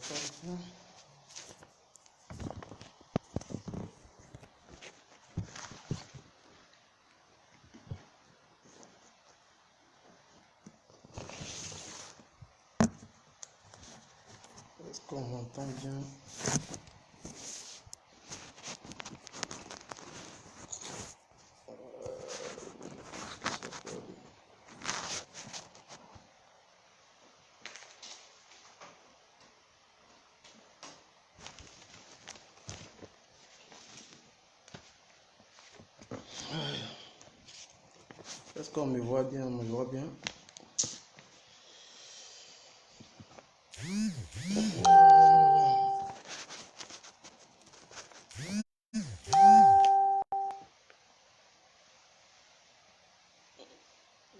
faire. Est-ce qu'on m'entend bien? Est-ce qu'on me voit bien? On me voit bien?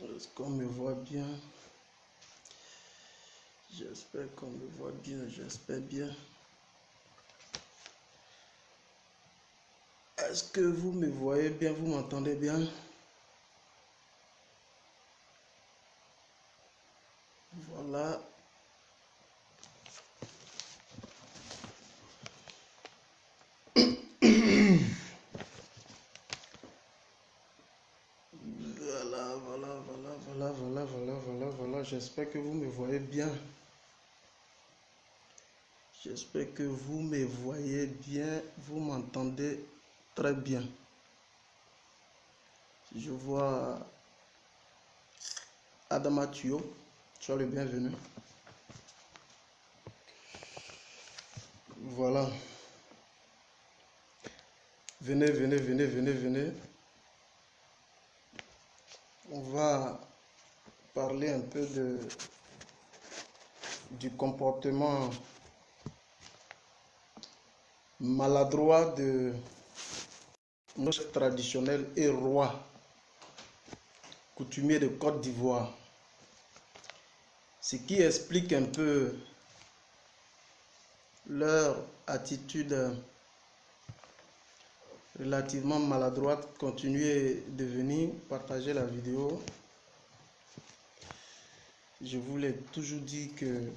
Est-ce qu'on me voit bien? J'espère qu'on me voit bien, j'espère bien. Est-ce que vous me voyez bien? Vous m'entendez bien? Voilà. Voilà. J'espère que vous me voyez bien. J'espère que vous me voyez bien. Vous m'entendez très bien. Je vois Adama Tuyo. Sois le bienvenu. Voilà. Venez. On va parler un peu du comportement maladroit de nos chefs traditionnels et rois coutumiers de Côte d'Ivoire. Ce qui explique un peu leur attitude relativement maladroite. Continuez de venir partager la vidéo. Je vous l'ai toujours dit que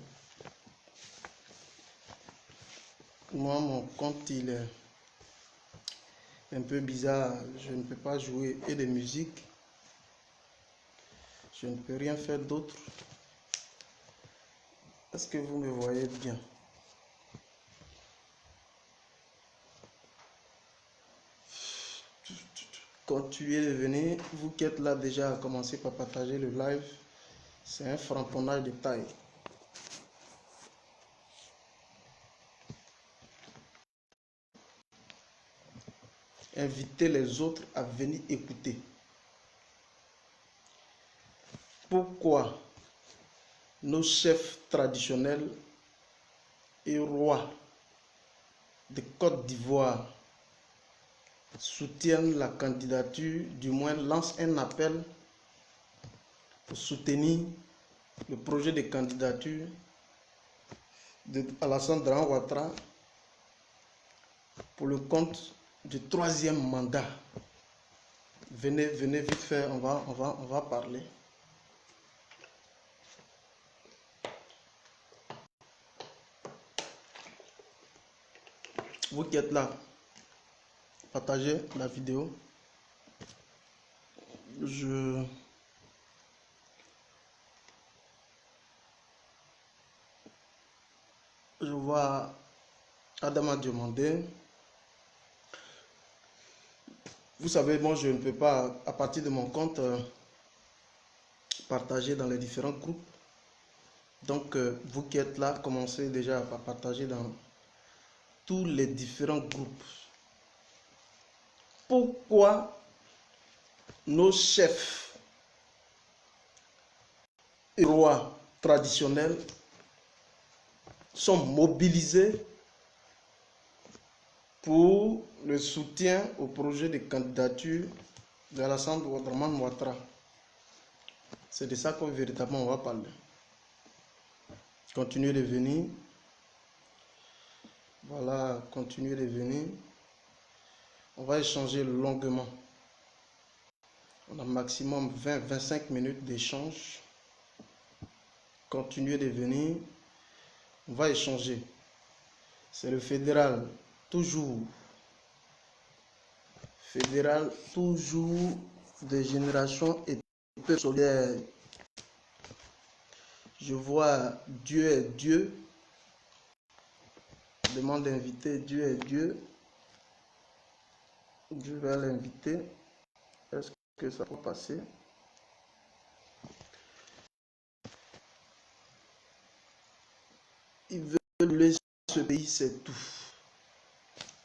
moi, mon compte, il est un peu bizarre. Je ne peux pas jouer et de musique. Je ne peux rien faire d'autre. Est-ce que vous me voyez bien? Continuez de venir. Vous qui êtes là déjà, commencez par partager le live. C'est un frapponnage de taille. Invitez les autres à venir écouter. Pourquoi nos chefs traditionnels et rois de Côte d'Ivoire soutiennent la candidature, du moins lancent un appel pour soutenir le projet de candidature de Alassane Dramane Ouattara pour le compte du 3e mandat. Venez vite fait, on va parler. Vous qui êtes là, partagez la vidéo. Je vois Adama demander. Vous savez, moi je ne peux pas, à partir de mon compte, partager dans les différents groupes. Donc, vous qui êtes là, commencez déjà à partager dans tous les différents groupes. Pourquoi nos chefs et rois traditionnels sont mobilisés pour le soutien au projet de candidature de Alassane Dramane Ouattara? C'est de ça que véritablement on va parler. Continuez de venir. Voilà, continuez de venir. On va échanger longuement. On a maximum 20-25 minutes d'échange. Continuez de venir. On va échanger. C'est le fédéral, toujours. Fédéral, toujours de génération et peu solidaire. Je vois Dieu est Dieu. Je demande d'inviter Dieu est Dieu. Je vais l'inviter. Est-ce que ça peut passer? Il veut laisser ce pays, c'est tout.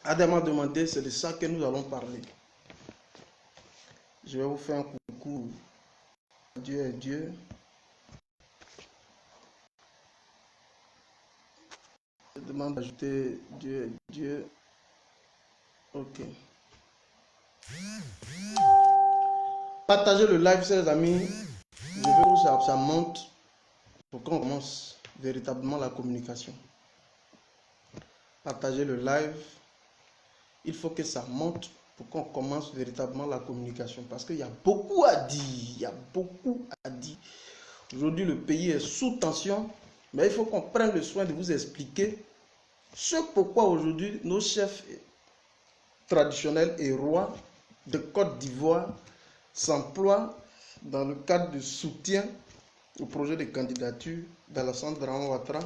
Adam m'a demandé, c'est de ça que nous allons parler. Je vais vous faire un coucou. Dieu est Dieu. Je demande d'ajouter Dieu est Dieu. Ok. Partagez le live, chers amis. Je veux que ça monte pour qu'on commence véritablement la communication. Partagez le live. Il faut que ça monte pour qu'on commence véritablement la communication. Parce qu'il y a beaucoup à dire. Il y a beaucoup à dire. Aujourd'hui, le pays est sous tension. Mais il faut qu'on prenne le soin de vous expliquer ce pourquoi aujourd'hui nos chefs traditionnels et rois de Côte d'Ivoire s'emploient dans le cadre de soutien au projet de candidature d'Alassane Dramane Ouattara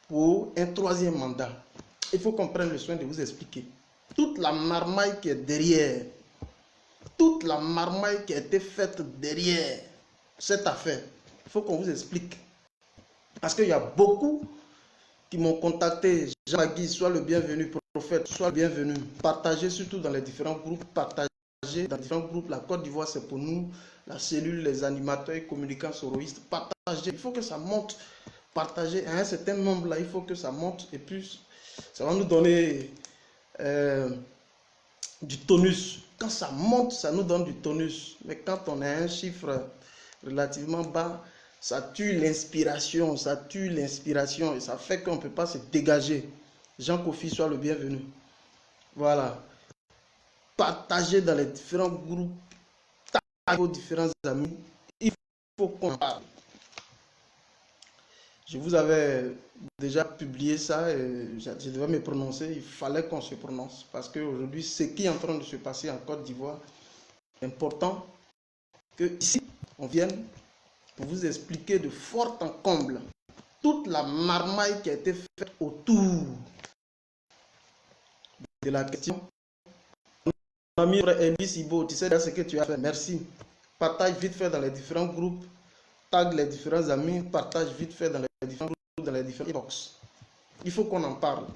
pour un 3e mandat. Il faut qu'on prenne le soin de vous expliquer toute la marmaille qui est derrière, toute la marmaille qui a été faite derrière cette affaire. Il faut qu'on vous explique. Parce qu'il y a beaucoup qui m'ont contacté. Jean-Magui, sois le bienvenu. Prophète, sois le bienvenu. Partagez surtout dans les différents groupes. Partagez dans différents groupes. La Côte d'Ivoire, c'est pour nous. La cellule, les animateurs et communicants soroïstes. Partagez. Il faut que ça monte. Partagez à un certain nombre là. Il faut que ça monte. Et puis, ça va nous donner du tonus. Quand ça monte, ça nous donne du tonus. Mais quand on a un chiffre relativement bas, ça tue l'inspiration. Ça tue l'inspiration. Et ça fait qu'on ne peut pas se dégager. Jean Kofi, soit le bienvenu. Voilà. Partagez dans les différents groupes. Taguez vos différents amis. Il faut qu'on parle. Je vous avais déjà publié ça et je devais me prononcer. Il fallait qu'on se prononce. Parce qu'aujourd'hui, ce qui est en train de se passer en Côte d'Ivoire est important que ici, on vienne pour vous expliquer de fort en comble toute la marmaille qui a été faite autour de la question. Mon ami Elvis Ibo, tu sais ce que tu as fait. Merci. Partage vite fait dans les différents groupes. Tag les différents amis. Partage vite fait dans les différents groupes, dans les différents box. Il faut qu'on en parle.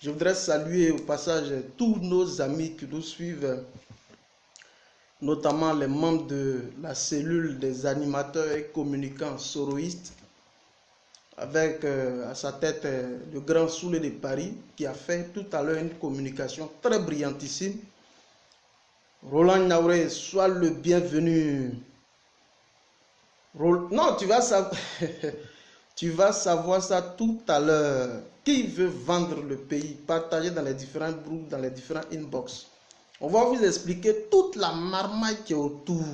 Je voudrais saluer au passage tous nos amis qui nous suivent, notamment les membres de la cellule des animateurs et communicants soroïstes, avec à sa tête le grand Soulé de Paris, qui a fait tout à l'heure une communication très brillantissime. Roland Naouré, sois le bienvenu. Non, tu vas savoir, tu vas savoir ça tout à l'heure. Qui veut vendre le pays? Partagez dans les différents groupes, dans les différents inbox. On va vous expliquer toute la marmaille qui est autour.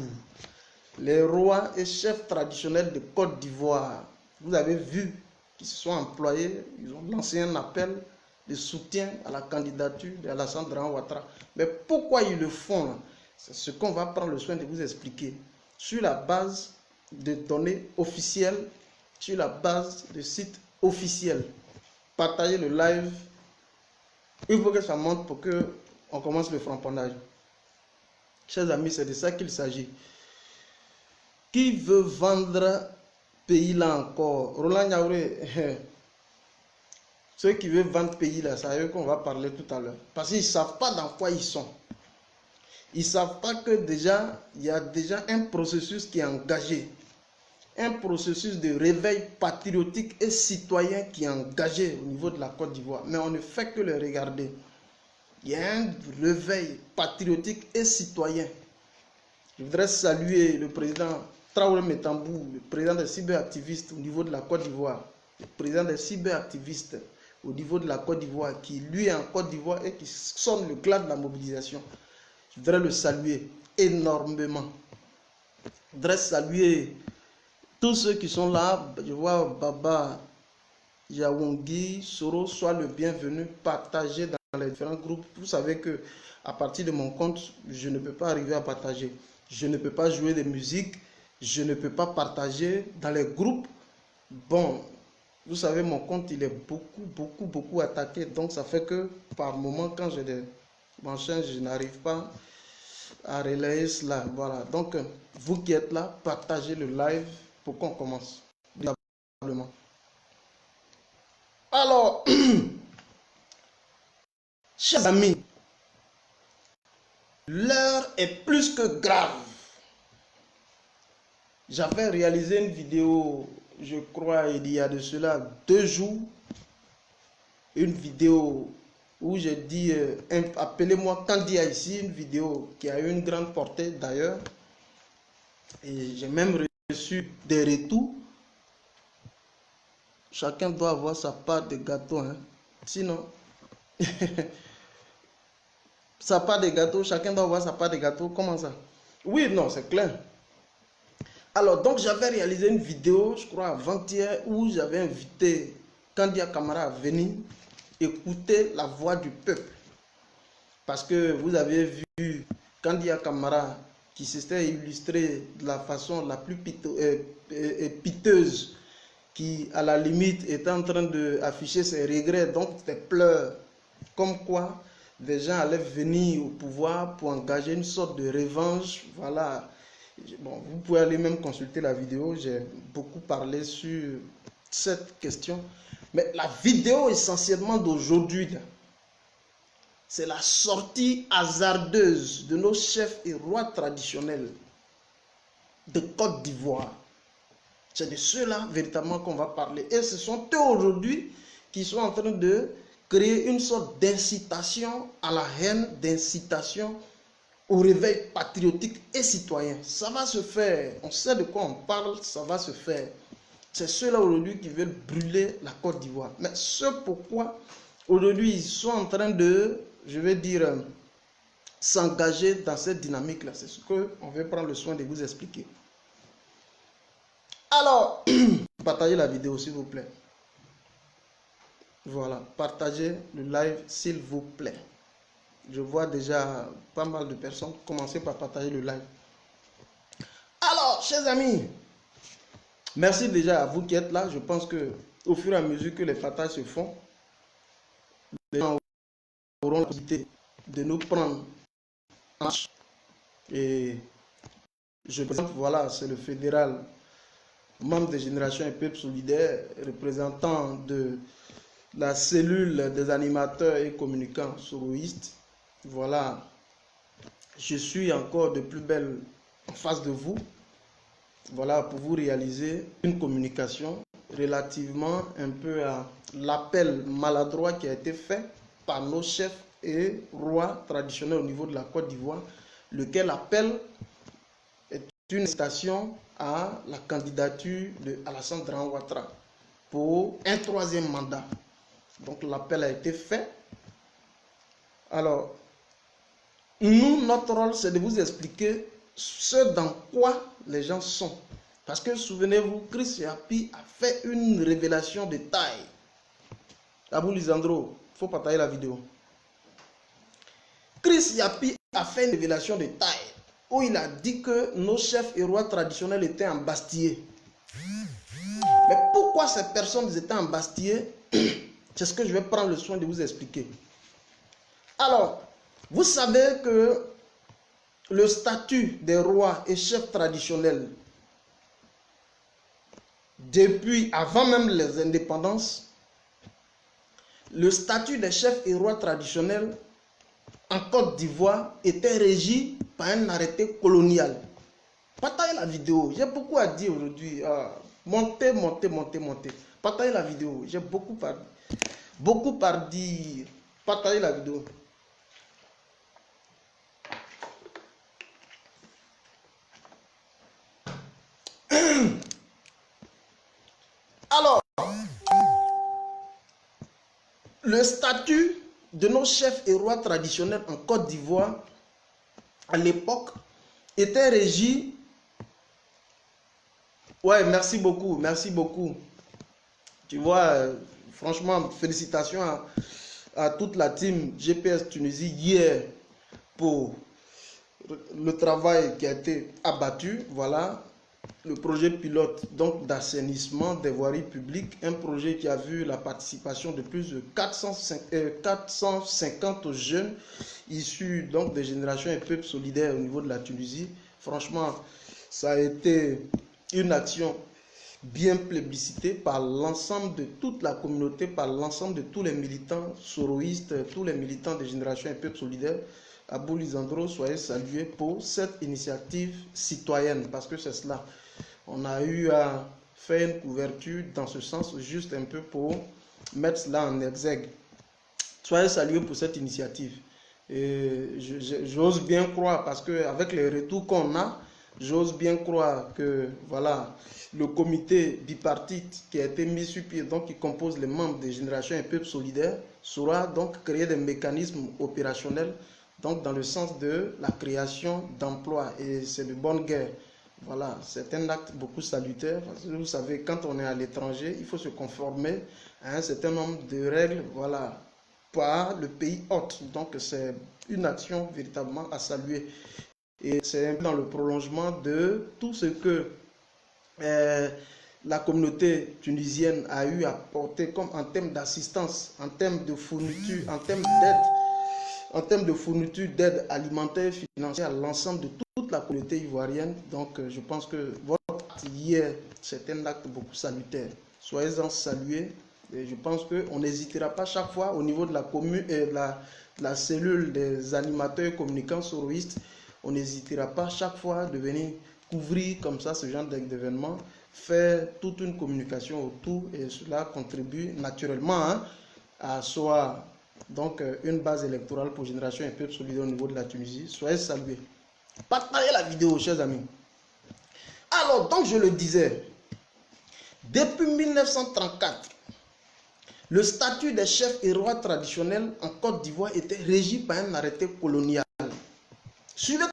Les rois et chefs traditionnels de Côte d'Ivoire. Vous avez vu qu'ils se sont employés, ils ont lancé un appel de soutien à la candidature d'Alassane Dramane Ouattara. Mais pourquoi ils le font? C'est ce qu'on va prendre le soin de vous expliquer. Sur la base de données officielles, sur la base de sites officiels. Partagez le live. Il faut que ça monte pour qu'on commence le frapponnage. Chers amis, c'est de ça qu'il s'agit. Qui veut vendre pays là encore? Roland Yaouré, ceux qui veulent vendre pays là, c'est à eux qu'on va parler tout à l'heure. Parce qu'ils ne savent pas dans quoi ils sont. Ils ne savent pas que déjà, il y a déjà un processus qui est engagé. Un processus de réveil patriotique et citoyen qui est engagé au niveau de la Côte d'Ivoire. Mais on ne fait que le regarder. Il y a un réveil patriotique et citoyen. Je voudrais saluer le président Traoré Metambou, le président des cyberactivistes au niveau de la Côte d'Ivoire. Le président des cyberactivistes au niveau de la Côte d'Ivoire, qui lui est en Côte d'Ivoire et qui sonne le glas de la mobilisation. Je voudrais le saluer énormément. Je voudrais saluer tous ceux qui sont là. Je vois Baba Yaoungi, Soro, sois le bienvenu. Partagez dans les différents groupes. Vous savez que à partir de mon compte, je ne peux pas arriver à partager. Je ne peux pas jouer des musiques. Je ne peux pas partager dans les groupes. Bon, vous savez, mon compte, il est beaucoup attaqué. Donc, ça fait que par moment, quand j'ai des machins, je n'arrive pas à relayer cela. Voilà. Donc, vous qui êtes là, partagez le live pour qu'on commence. Alors, chers amis, l'heure est plus que grave. J'avais réalisé une vidéo, je crois, il y a de cela 2 jours. Une vidéo où j'ai dit, appelez-moi Kandia ici, une vidéo qui a eu une grande portée d'ailleurs. Et j'ai même reçu des retours. Chacun doit avoir sa part de gâteau. Hein. Sinon, sa part de gâteau, chacun doit avoir sa part de gâteau. Comment ça? Oui, non, c'est clair. Alors, donc, j'avais réalisé une vidéo, je crois, avant-hier, où j'avais invité Kandia Kamara à venir écouter la voix du peuple. Parce que vous avez vu Kandia Kamara qui s'était illustré de la façon la plus piteuse, qui, à la limite, était en train d'afficher ses regrets, donc ses pleurs, comme quoi des gens allaient venir au pouvoir pour engager une sorte de revanche. Voilà. Bon, vous pouvez aller même consulter la vidéo, j'ai beaucoup parlé sur cette question. Mais la vidéo essentiellement d'aujourd'hui, c'est la sortie hasardeuse de nos chefs et rois traditionnels de Côte d'Ivoire. C'est de ceux-là véritablement qu'on va parler. Et ce sont eux aujourd'hui qui sont en train de créer une sorte d'incitation à la haine, d'incitation au réveil patriotique et citoyen. Ça va se faire. On sait de quoi on parle, ça va se faire. C'est ceux-là aujourd'hui qui veulent brûler la Côte d'Ivoire. Mais ce pourquoi aujourd'hui ils sont en train de, je vais dire, s'engager dans cette dynamique-là. C'est ce qu'on veut prendre le soin de vous expliquer. Alors, partagez la vidéo s'il vous plaît. Voilà, partagez le live s'il vous plaît. Je vois déjà pas mal de personnes commencer par partager le live. Alors, chers amis, merci déjà à vous qui êtes là. Je pense que au fur et à mesure que les partages se font, les gens auront la possibilité de nous prendre en marche. Et je présente, voilà, c'est le fédéral, membre de Génération et Peuple Solidaire, représentant de la cellule des animateurs et communicants soroïstes. Voilà, je suis encore de plus belle en face de vous. Voilà, pour vous réaliser une communication relativement un peu à l'appel maladroit qui a été fait par nos chefs et rois traditionnels au niveau de la Côte d'Ivoire, lequel appel est une citation à la candidature de Alassane Dramane Ouattara pour un 3e mandat. Donc l'appel a été fait. Alors, nous, notre rôle, c'est de vous expliquer ce dans quoi les gens sont. Parce que souvenez-vous, Chris Yapi a fait une révélation de taille. Abou Lisandro, il faut partager la vidéo. Chris Yapi a fait une révélation de taille où il a dit que nos chefs et rois traditionnels étaient embastillés. Mais pourquoi ces personnes étaient embastillées? C'est ce que je vais prendre le soin de vous expliquer. Alors, vous savez que le statut des rois et chefs traditionnels, depuis avant même les indépendances, le statut des chefs et rois traditionnels en Côte d'Ivoire était régi par un arrêté colonial. Partagez la vidéo, j'ai beaucoup à dire aujourd'hui. Montez. Partagez la vidéo, j'ai beaucoup à dire. Partagez la vidéo. Alors, le statut de nos chefs et rois traditionnels en Côte d'Ivoire, à l'époque, était régi... Ouais, merci beaucoup. Tu vois, Franchement, félicitations à toute la team GPS Tunisie hier pour le travail qui a été abattu. Voilà, le projet pilote donc d'assainissement des voiries publiques, un projet qui a vu la participation de plus de 450 jeunes issus donc des générations et peuples solidaires au niveau de la Tunisie. Franchement, ça a été une action bien plébiscitée par l'ensemble de toute la communauté, par l'ensemble de tous les militants soroïstes, tous les militants des générations et peuples solidaires. Abou Lisandro, soyez salués pour cette initiative citoyenne, parce que c'est cela. On a eu à faire une couverture dans ce sens, juste un peu pour mettre cela en exergue. Soyez salués pour cette initiative. Et j'ose bien croire, parce qu'avec les retours qu'on a, j'ose bien croire que voilà, le comité bipartite qui a été mis sur pied, donc qui compose les membres des générations et peuples solidaires, saura donc créer des mécanismes opérationnels donc dans le sens de la création d'emplois. Et c'est de bonne guerre. Voilà, c'est un acte beaucoup salutaire. Parce que vous savez, quand on est à l'étranger, il faut se conformer à un certain nombre de règles, voilà, par le pays hôte. Donc c'est une action véritablement à saluer. Et c'est dans le prolongement de tout ce que la communauté tunisienne a eu à porter comme en termes d'assistance, en termes de fourniture, en termes d'aide alimentaire, financière à l'ensemble de toute la communauté ivoirienne. Donc je pense que votre acte hier, c'est un acte beaucoup salutaire. Soyez-en salués. Et je pense qu'on n'hésitera pas chaque fois au niveau de la commune et la cellule des animateurs et communicants soroïstes. On n'hésitera pas chaque fois de venir couvrir comme ça ce genre d'événement, faire toute une communication autour, et cela contribue naturellement à soit donc une base électorale pour Génération et Peuple Solidaire au niveau de la Tunisie. Soyez salués. Partagez la vidéo, chers amis. Alors, donc je le disais, depuis 1934, le statut des chefs et rois traditionnels en Côte d'Ivoire était régi par un arrêté colonial. Suivez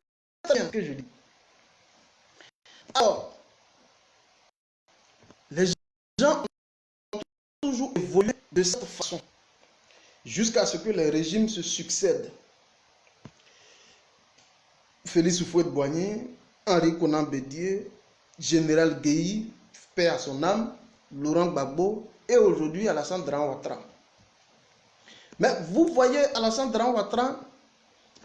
très bien ce que je dis. Alors, les gens ont toujours évolué de cette façon, jusqu'à ce que les régimes se succèdent. Félix Houphouët-Boigny, Henri Konan Bédié, Général Guèye, paix à son âme, Laurent Gbagbo et aujourd'hui Alassane Dramane Ouattara. Mais vous voyez, Alassane Dramane Ouattara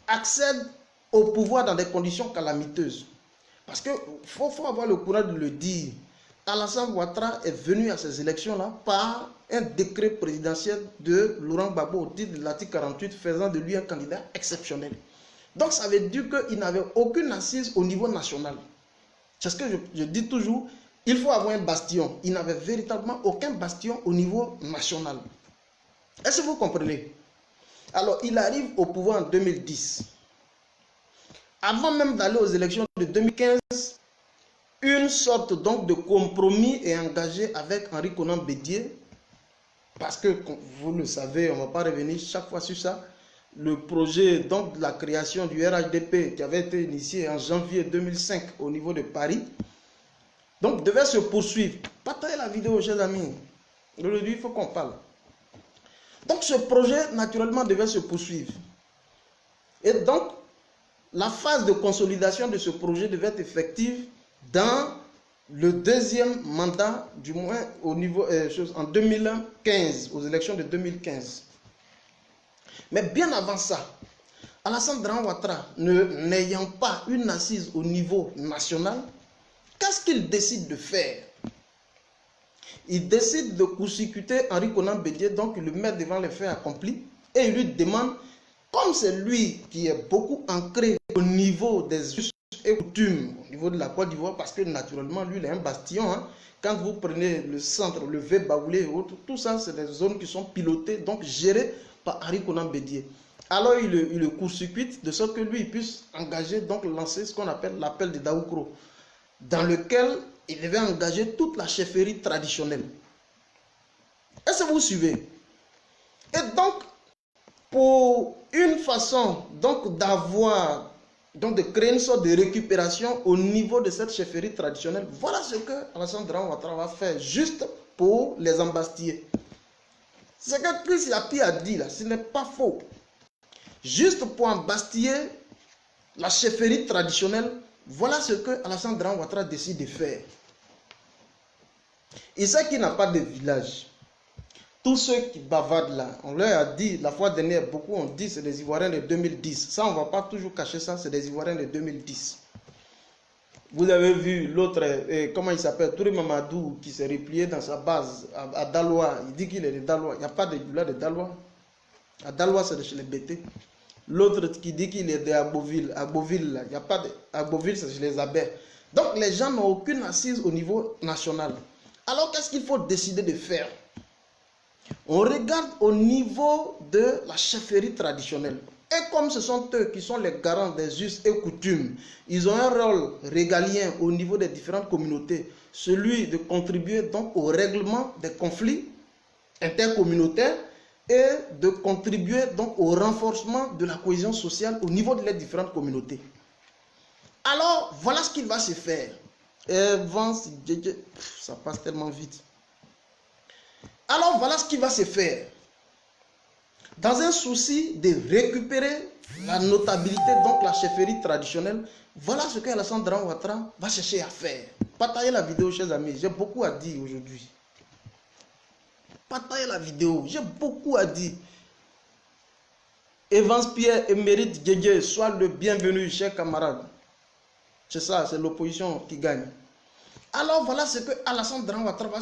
accède au pouvoir dans des conditions calamiteuses. Parce qu'il faut avoir le courage de le dire. Alassane Ouattara est venu à ces élections-là par un décret présidentiel de Laurent Gbagbo au titre de l'article 48, faisant de lui un candidat exceptionnel. Donc ça veut dire qu'il n'avait aucune assise au niveau national. C'est ce que je dis toujours, il faut avoir un bastion. Il n'avait véritablement aucun bastion au niveau national. Est-ce que vous comprenez? Alors il arrive au pouvoir en 2010. Avant même d'aller aux élections de 2015, une sorte donc de compromis est engagé avec Henri Konan Bédié, parce que vous le savez, on ne va pas revenir chaque fois sur ça. Le projet donc de la création du RHDP qui avait été initié en janvier 2005 au niveau de Paris, donc devait se poursuivre. Partagez la vidéo, chers amis. Aujourd'hui, il faut qu'on parle. Donc ce projet, naturellement, devait se poursuivre. Et donc, la phase de consolidation de ce projet devait être effective dans le deuxième mandat, du moins au niveau en 2015, aux élections de 2015. Mais bien avant ça, Alassane Dramane Ouattara, n'ayant pas une assise au niveau national, qu'est-ce qu'il décide de faire? Il décide de court-circuiter Henri Konan Bédié, donc il le met devant les faits accomplis, et il lui demande, comme c'est lui qui est beaucoup ancré au niveau des us et coutumes, au niveau de la Côte d'Ivoire, parce que naturellement, lui, il est un bastion. Quand vous prenez le centre, le Baoulé et autres, tout ça, c'est des zones qui sont pilotées, donc gérées par Henri Konan Bédié. Alors, il le court-circuite de sorte que lui, il puisse engager, donc lancer ce qu'on appelle l'appel de Daoukro, dans lequel il devait engager toute la chefferie traditionnelle. Est-ce que vous suivez? Et donc, pour une façon donc d'avoir, donc de créer une sorte de récupération au niveau de cette chefferie traditionnelle, voilà ce que Alassane Dramane Ouattara va faire juste pour les embastiller. Ce que Chris Yapi a dit là, ce n'est pas faux. Juste pour embastiller la chefferie traditionnelle, voilà ce que Alassane Dramane Ouattara décide de faire. Et ça qui n'a pas de village. Tous ceux qui bavardent là, on leur a dit, la fois dernière, beaucoup ont dit c'est des Ivoiriens de 2010. Ça, on ne va pas toujours cacher ça, c'est des Ivoiriens de 2010. Vous avez vu l'autre, comment il s'appelle, Touré Mamadou, qui s'est replié dans sa base à Daloa. Il dit qu'il est de Daloa. Il n'y a pas de village de Daloa. À Daloa, c'est de chez les BT. L'autre qui dit qu'il est de Agboville. Agboville, là, il n'y a pas de. Agboville, c'est chez les Abers. Donc, les gens n'ont aucune assise au niveau national. Alors, qu'est-ce qu'il faut décider de faire? On regarde au niveau de la chefferie traditionnelle. Et comme ce sont eux qui sont les garants des us et coutumes, ils ont un rôle régalien au niveau des différentes communautés, celui de contribuer donc au règlement des conflits intercommunautaires et de contribuer donc au renforcement de la cohésion sociale au niveau des différentes communautés. Alors, voilà ce qu'il va se faire. Ça passe tellement vite. Alors, voilà ce qui va se faire. Dans un souci de récupérer la notabilité, donc la chefferie traditionnelle, voilà ce que Alassane Dramane Ouattara va chercher à faire. Partagez la vidéo, chers amis. J'ai beaucoup à dire aujourd'hui. Partagez la vidéo. J'ai beaucoup à dire. Evans Pierre Émérite Guégué, sois le bienvenu, chers camarades. C'est ça, c'est l'opposition qui gagne. Alors voilà ce que Alassane Dramane Ouattara va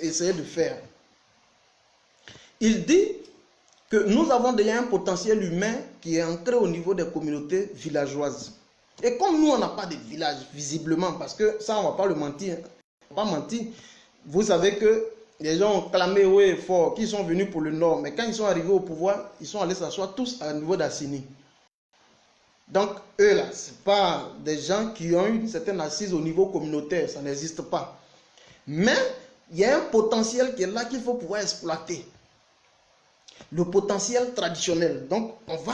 essayer de faire. Il dit que nous avons déjà un potentiel humain qui est entré au niveau des communautés villageoises. Et comme nous, on n'a pas de village, visiblement, parce que ça, on ne va pas le mentir. On va pas mentir. Vous savez que les gens ont clamé haut et fort qu'ils sont venus pour le Nord. Mais quand ils sont arrivés au pouvoir, ils sont allés s'asseoir tous à niveau d'Assini. Donc, eux là, ce n'est pas des gens qui ont une certaine assise au niveau communautaire. Ça n'existe pas. Mais il y a un potentiel qui est là qu'il faut pouvoir exploiter. Le potentiel traditionnel. Donc, on va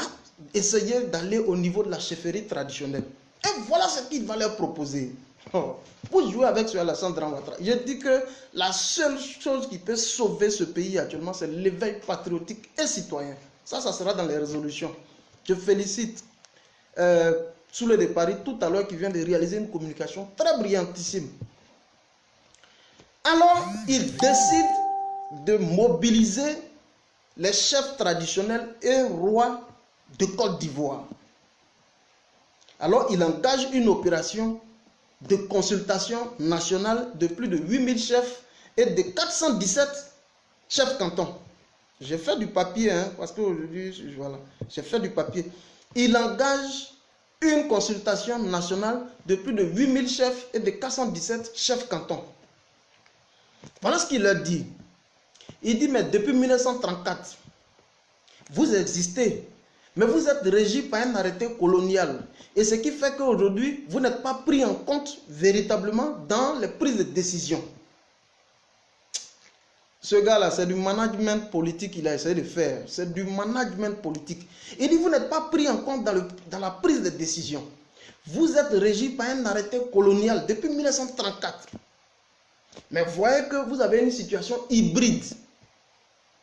essayer d'aller au niveau de la chefferie traditionnelle. Et voilà ce qu'il va leur proposer. Pour jouer avec ce Alassane Dramane Ouattara, je dis que la seule chose qui peut sauver ce pays actuellement, c'est l'éveil patriotique et citoyen. Ça sera dans les résolutions. Je félicite Soulé de Paris tout à l'heure qui vient de réaliser une communication très brillantissime. Alors, il décide de mobiliser les chefs traditionnels et rois de Côte d'Ivoire. Alors, il engage une opération de consultation nationale de plus de 8000 chefs et de 417 chefs cantons. J'ai fait du papier, hein, parce qu'aujourd'hui, voilà, j'ai fait du papier. Il engage une consultation nationale de plus de 8000 chefs et de 417 chefs cantons. Voilà ce qu'il leur dit. Il dit, mais depuis 1934, vous existez, mais vous êtes régi par un arrêté colonial. Et ce qui fait qu'aujourd'hui, vous n'êtes pas pris en compte véritablement dans les prises de décision. Ce gars-là, c'est du management politique qu'il a essayé de faire. C'est du management politique. Il dit, vous n'êtes pas pris en compte dans la prise de décision. Vous êtes régi par un arrêté colonial depuis 1934. Mais vous voyez que vous avez une situation hybride.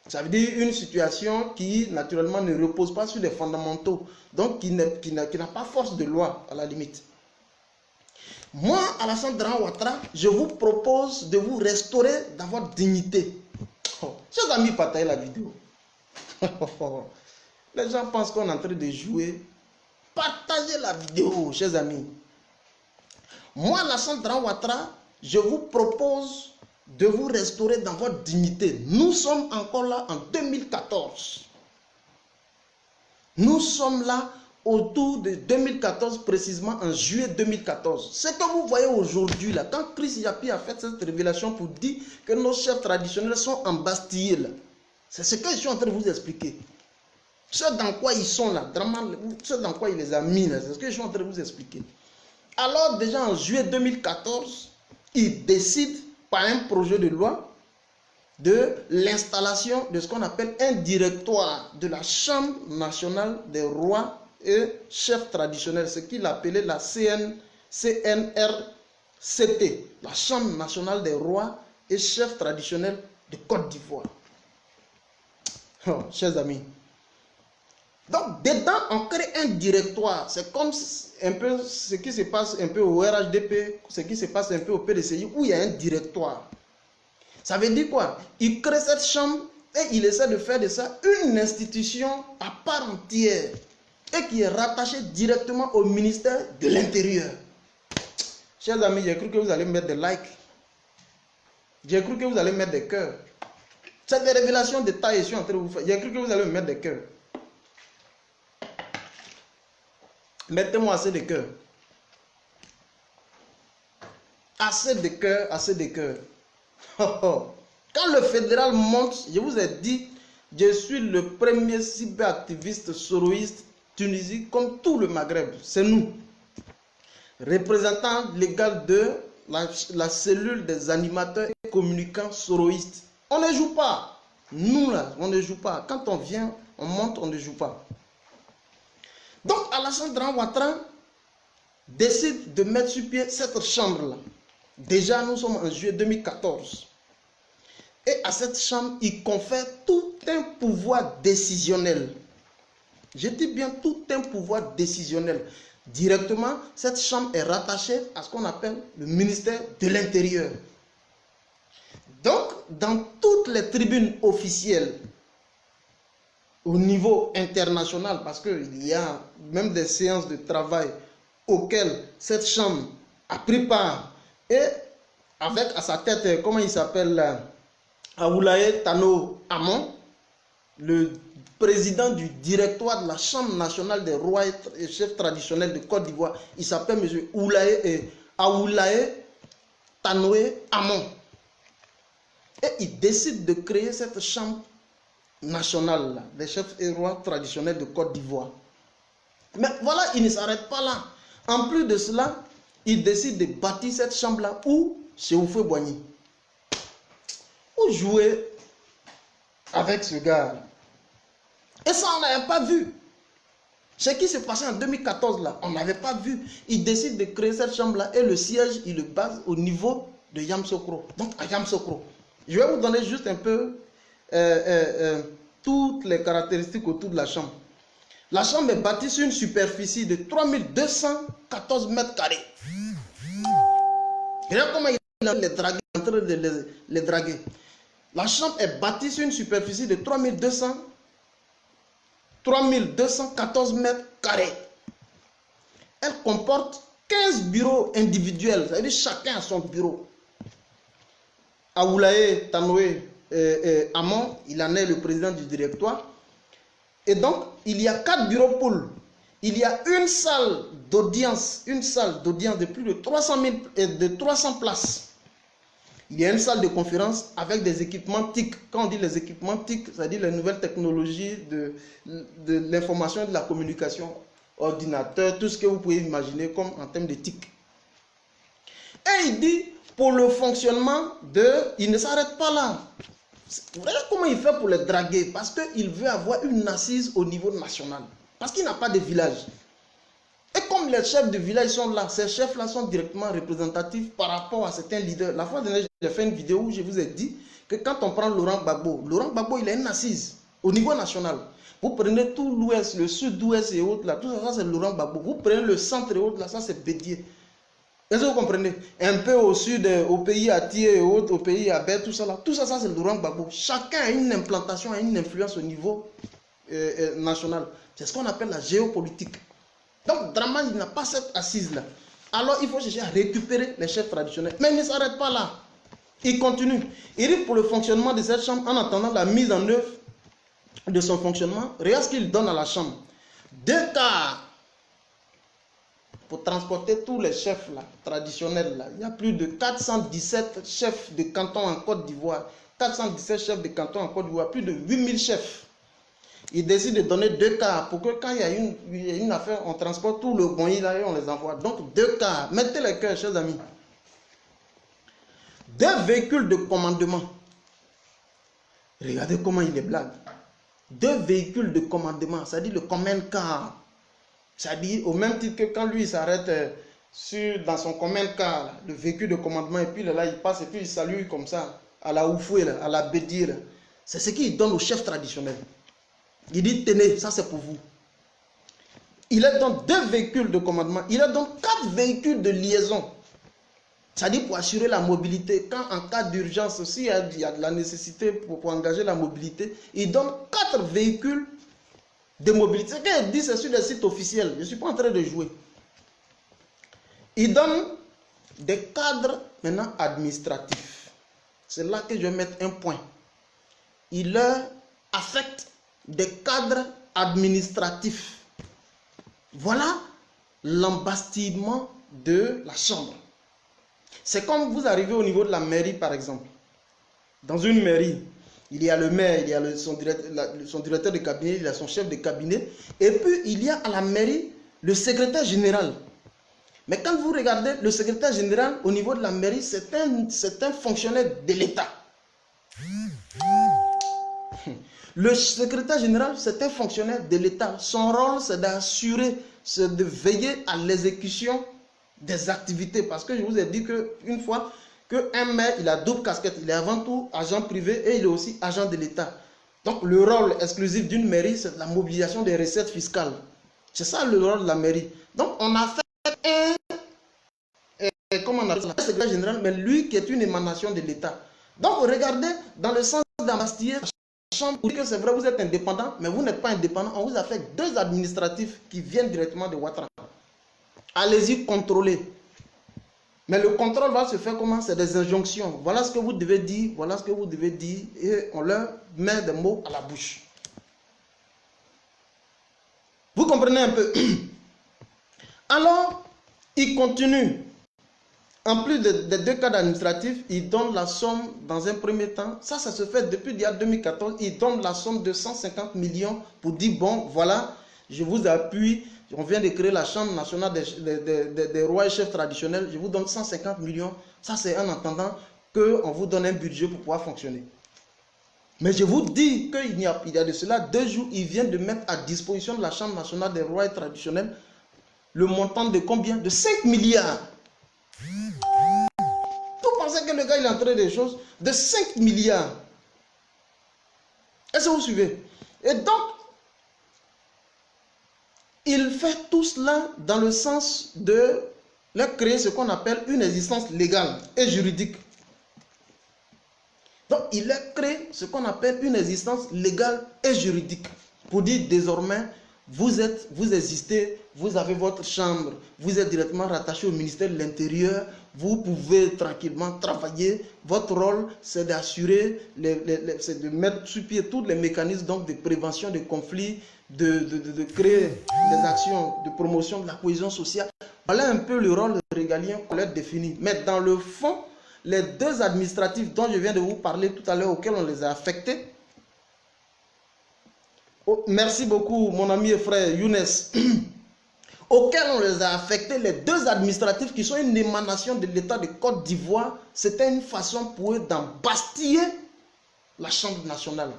Ça veut dire une situation qui, naturellement, ne repose pas sur des fondamentaux. Donc, qui n'a pas force de loi, à la limite. Moi, Alassane Dramane Ouattara, je vous propose de vous restaurer dans votre dignité. Chers amis, partagez la vidéo. Les gens pensent qu'on est en train de jouer. Partagez la vidéo, chers amis. Moi, Alassane Dramane Ouattara, je vous propose de vous restaurer dans votre dignité. Nous sommes encore là en 2014. Nous sommes là autour de 2014, précisément en juillet 2014. Ce que vous voyez aujourd'hui, là, quand Chris Yapi a fait cette révélation pour dire que nos chefs traditionnels sont embastillés, là, c'est ce que je suis en train de vous expliquer. Ce dans quoi ils sont là, ce dans quoi il les a mis là, c'est ce que je suis en train de vous expliquer. Alors déjà en juillet 2014, il décide par un projet de loi de l'installation de ce qu'on appelle un directoire de la Chambre nationale des rois et chefs traditionnels, ce qu'il appelait la CNRCT, la Chambre nationale des rois et chefs traditionnels de Côte d'Ivoire. Oh, chers amis. Donc, dedans, on crée un directoire. C'est comme un peu ce qui se passe un peu au RHDP, ce qui se passe un peu au PDCI, où il y a un directoire. Ça veut dire quoi? Il crée cette chambre et il essaie de faire de ça une institution à part entière et qui est rattachée directement au ministère de l'Intérieur. Chers amis, j'ai cru que vous allez mettre des likes. J'ai cru que vous allez mettre des cœurs. C'est des révélations de taille, je suis en train de vous faire. J'ai cru que vous allez me mettre des cœurs. Mettez-moi assez de cœurs. Assez de cœurs, assez de cœurs. Quand le fédéral monte, je vous ai dit, je suis le premier cyberactiviste soroïste Tunisie, comme tout le Maghreb. C'est nous. Représentant légal de la cellule des animateurs et communicants soroïstes. On ne joue pas. Nous là, on ne joue pas. Quand on vient, on monte, on ne joue pas. Donc Alassane Dramane Ouattara décide de mettre sur pied cette chambre-là. Déjà, nous sommes en juillet 2014. Et à cette chambre, il confère tout un pouvoir décisionnel. Je dis bien tout un pouvoir décisionnel. Directement, cette chambre est rattachée à ce qu'on appelle le ministère de l'Intérieur. Donc, dans toutes les tribunes officielles, au niveau international, parce qu'il y a même des séances de travail auxquelles cette chambre a pris part, et avec à sa tête, comment il s'appelle, Aoulaye Tano Amon, le président du directoire de la Chambre nationale des rois et chefs traditionnels de Côte d'Ivoire. Il s'appelle M. Aoulaye Tanoé Amon. Et il décide de créer cette chambre nationale des chefs et rois traditionnels de Côte d'Ivoire. Mais voilà, il ne s'arrête pas là. En plus de cela, il décide de bâtir cette chambre-là où chez Houphouët-Boigny. Où jouer avec ce gars. Et ça, on n'avait pas vu. Ce qui s'est passé en 2014 là, on n'avait pas vu. Il décide de créer cette chambre-là et le siège, il le base au niveau de Yamoussoukro. Donc à Yamoussoukro. Je vais vous donner juste un peu toutes les caractéristiques autour de la chambre. La chambre est bâtie sur une superficie de 3214 mètres carrés. Regarde comment il a les dragués, en train de les draguer. La chambre est bâtie sur une superficie de 3214 mètres carrés. Elle comporte 15 bureaux individuels, c'est-à-dire chacun a son bureau. Aoulaye Tanoé Amon, il en est le président du directoire. Et donc, il y a 4 bureaux pôles. Il y a une salle d'audience de plus de 300 places. Il y a une salle de conférence avec des équipements TIC. Quand on dit les équipements TIC, c'est-à-dire les nouvelles technologies de l'information et de la communication, ordinateur, tout ce que vous pouvez imaginer comme en termes de TIC. Et il dit, pour le fonctionnement il ne s'arrête pas là. Voilà comment il fait pour les draguer. Parce qu'il veut avoir une assise au niveau national. Parce qu'il n'a pas de village. Et comme les chefs de village sont là, ces chefs-là sont directement représentatifs par rapport à certains leaders. La fois dernière, j'ai fait une vidéo où je vous ai dit que quand on prend Laurent Gbagbo, il a une assise au niveau national. Vous prenez tout l'ouest, le sud-ouest et autres, là, tout ça, c'est Laurent Gbagbo. Vous prenez le centre et autres, là, ça c'est Bédier. Est-ce que vous comprenez? Un peu au sud, au pays à Thiers et autres, au pays à Bel, tout ça là, ça c'est Laurent Gbagbo. Chacun a une implantation, a une influence au niveau national. C'est ce qu'on appelle la géopolitique. Donc Dramane, il n'a pas cette assise-là. Alors il faut chercher à récupérer les chefs traditionnels. Mais il ne s'arrête pas là. Il continue. Il dit pour le fonctionnement de cette chambre, en attendant la mise en œuvre de son fonctionnement, regarde ce qu'il donne à la chambre. 2 cars pour transporter tous les chefs là, traditionnels. Là. Il y a plus de 417 chefs de canton en Côte d'Ivoire. 417 chefs de canton en Côte d'Ivoire. Plus de 8000 chefs. Il décide de donner 2 cars pour que quand il y a une affaire, on transporte tout le bon là et on les envoie. Donc 2 cars. Mettez les cœurs, chers amis. 2 véhicules de commandement. Regardez comment il est blague. 2 véhicules de commandement, c'est-à-dire le command car. C'est-à-dire au même titre que quand lui il s'arrête dans son command car, le véhicule de commandement, et puis là il passe et puis il salue comme ça, à la Houphouët, à la Bédier. C'est ce qu'il donne au chef traditionnel. Il dit, tenez, ça c'est pour vous. Il a donc 2 véhicules de commandement. Il a donc 4 véhicules de liaison. C'est-à-dire pour assurer la mobilité. Quand en cas d'urgence aussi, il y a de la nécessité pour engager la mobilité. Il donne 4 véhicules de mobilité. Ce qu'il dit, c'est sur les sites officiels. Je ne suis pas en train de jouer. Il donne des cadres maintenant administratifs. C'est là que je vais mettre un point. Il leur affecte des cadres administratifs. Voilà l'embastillement de la chambre. C'est comme vous arrivez au niveau de la mairie, par exemple. Dans une mairie, il y a le maire, il y a son directeur de cabinet, il y a son chef de cabinet. Et puis, il y a à la mairie le secrétaire général. Mais quand vous regardez le secrétaire général au niveau de la mairie, c'est un fonctionnaire de l'État. Le secrétaire général, c'est un fonctionnaire de l'État. Son rôle, c'est d'assurer, c'est de veiller à l'exécution des activités. Parce que je vous ai dit qu'une fois qu'un maire, il a double casquette. Il est avant tout agent privé et il est aussi agent de l'État. Donc le rôle exclusif d'une mairie, c'est la mobilisation des recettes fiscales. C'est ça le rôle de la mairie. Donc on a fait comment on appelle ça, le secrétaire général, mais lui qui est une émanation de l'État. Donc regardez dans le sens d'embastiller la chambre, vous dites que c'est vrai, vous êtes indépendant, mais vous n'êtes pas indépendant. On vous a fait 2 administratifs qui viennent directement de Ouattara. Allez-y contrôler. Mais le contrôle va se faire comment? C'est des injonctions. Voilà ce que vous devez dire, voilà ce que vous devez dire, et on leur met des mots à la bouche. Vous comprenez un peu? Alors, il continue. En plus des 2 cadres administratifs, il donne la somme dans un premier temps. Ça se fait depuis il y a 2014. Il donne la somme de 150 millions pour dire, bon, voilà, je vous appuie. On vient de créer la Chambre nationale des rois et chefs traditionnels. Je vous donne 150 millions. Ça, c'est en attendant qu'on vous donne un budget pour pouvoir fonctionner. Mais je vous dis qu'il y a de cela 2 jours, il vient de mettre à disposition de la Chambre nationale des rois et traditionnels le montant de combien? De 5 milliards. Vous pensez que le gars il est en train des choses de 5 milliards. Est-ce que vous suivez? Et donc, il fait tout cela dans le sens de leur créer ce qu'on appelle une existence légale et juridique. Donc, il leur crée ce qu'on appelle une existence légale et juridique. Pour dire désormais, vous existez, vous avez votre chambre, vous êtes directement rattaché au ministère de l'Intérieur, vous pouvez tranquillement travailler. Votre rôle, c'est d'assurer, c'est de mettre sur pied tous les mécanismes donc, de prévention des conflits, de créer des actions de promotion de la cohésion sociale. Voilà un peu le rôle régalien qu'on leur définit. Mais dans le fond, les 2 administratifs dont je viens de vous parler tout à l'heure, auxquels on les a affectés, oh, merci beaucoup mon ami et frère Younes, auxquels on les a affectés, les 2 administratifs qui sont une émanation de l'État de Côte d'Ivoire, c'était une façon pour eux d'embastiller la Chambre nationale.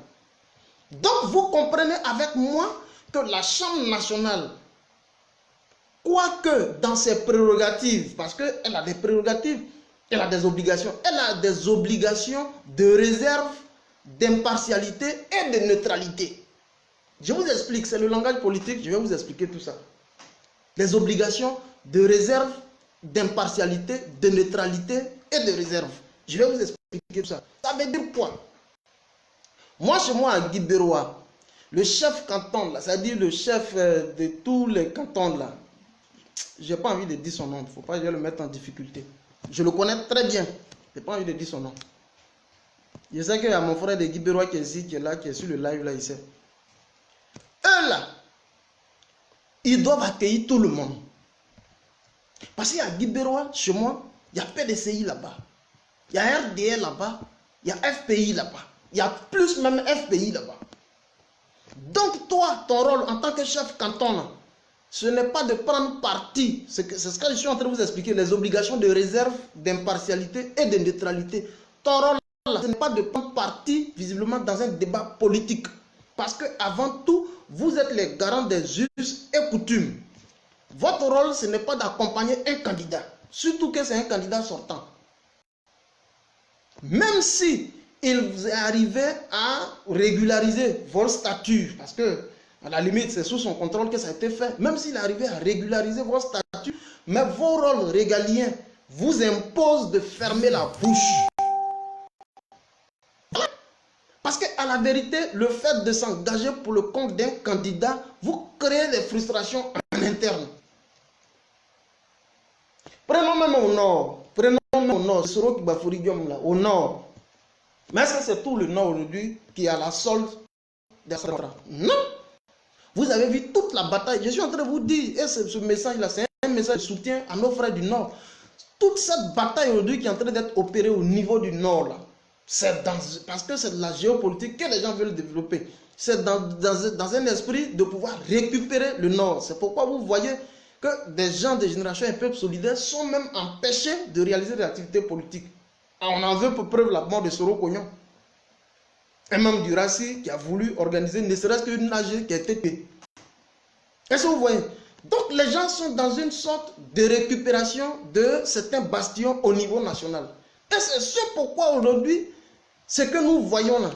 Donc vous comprenez avec moi que la Chambre nationale, quoique dans ses prérogatives, parce qu'elle a des prérogatives, elle a des obligations. Elle a des obligations de réserve, d'impartialité et de neutralité. Je vous explique, c'est le langage politique, je vais vous expliquer tout ça. Les obligations de réserve, d'impartialité, de neutralité et de réserve. Je vais vous expliquer tout ça. Ça veut dire quoi? Moi, chez moi, à Guibérois, le chef canton, c'est-à-dire le chef de tous les cantons, là, je n'ai pas envie de dire son nom, il ne faut pas le mettre en difficulté. Je le connais très bien, je n'ai pas envie de dire son nom. Je sais qu'il y a mon frère de Guibérois qui est ici, qui est là, qui est sur le live, là, ici. Eux, là, ils doivent accueillir tout le monde. Parce qu'il y a Guibérois, chez moi, il y a PDCI là-bas, il y a RDL là-bas, il y a FPI là-bas, il y a plus même FPI là-bas. Donc toi, ton rôle en tant que chef canton, là, ce n'est pas de prendre parti, c'est ce que je suis en train de vous expliquer, les obligations de réserve, d'impartialité et de neutralité. Ton rôle, là, ce n'est pas de prendre parti, visiblement, dans un débat politique. Parce que avant tout, vous êtes les garants des us et coutumes. Votre rôle, ce n'est pas d'accompagner un candidat, surtout que c'est un candidat sortant. Même si il arrivait à régulariser votre statut, parce que à la limite, c'est sous son contrôle que ça a été fait. Même s'il arrivait à régulariser votre statut, mais vos rôles régaliens vous imposent de fermer la bouche. Parce qu'à la vérité, le fait de s'engager pour le compte d'un candidat, vous créez des frustrations en interne. Prenons même au nord. Prenons même au nord. Soro Kibafurigium là, au nord. Mais est-ce que c'est tout le nord aujourd'hui qui a la solde des contrats? Non. Vous avez vu toute la bataille. Je suis en train de vous dire, et ce message-là, c'est un message de soutien à nos frères du nord. Toute cette bataille aujourd'hui qui est en train d'être opérée au niveau du nord là. Parce que c'est de la géopolitique que les gens veulent développer. C'est dans un esprit de pouvoir récupérer le Nord. C'est pourquoi vous voyez que des gens de Génération et Peuple Solidaire sont même empêchés de réaliser des activités politiques. On en veut pour preuve la mort de Soro Cognon. Un membre du RACI qui a voulu organiser ne serait-ce qu'une AG qui a été tuée. Est-ce que vous voyez? Donc les gens sont dans une sorte de récupération de certains bastions au niveau national. Et c'est ce pourquoi aujourd'hui, ce que nous voyons là,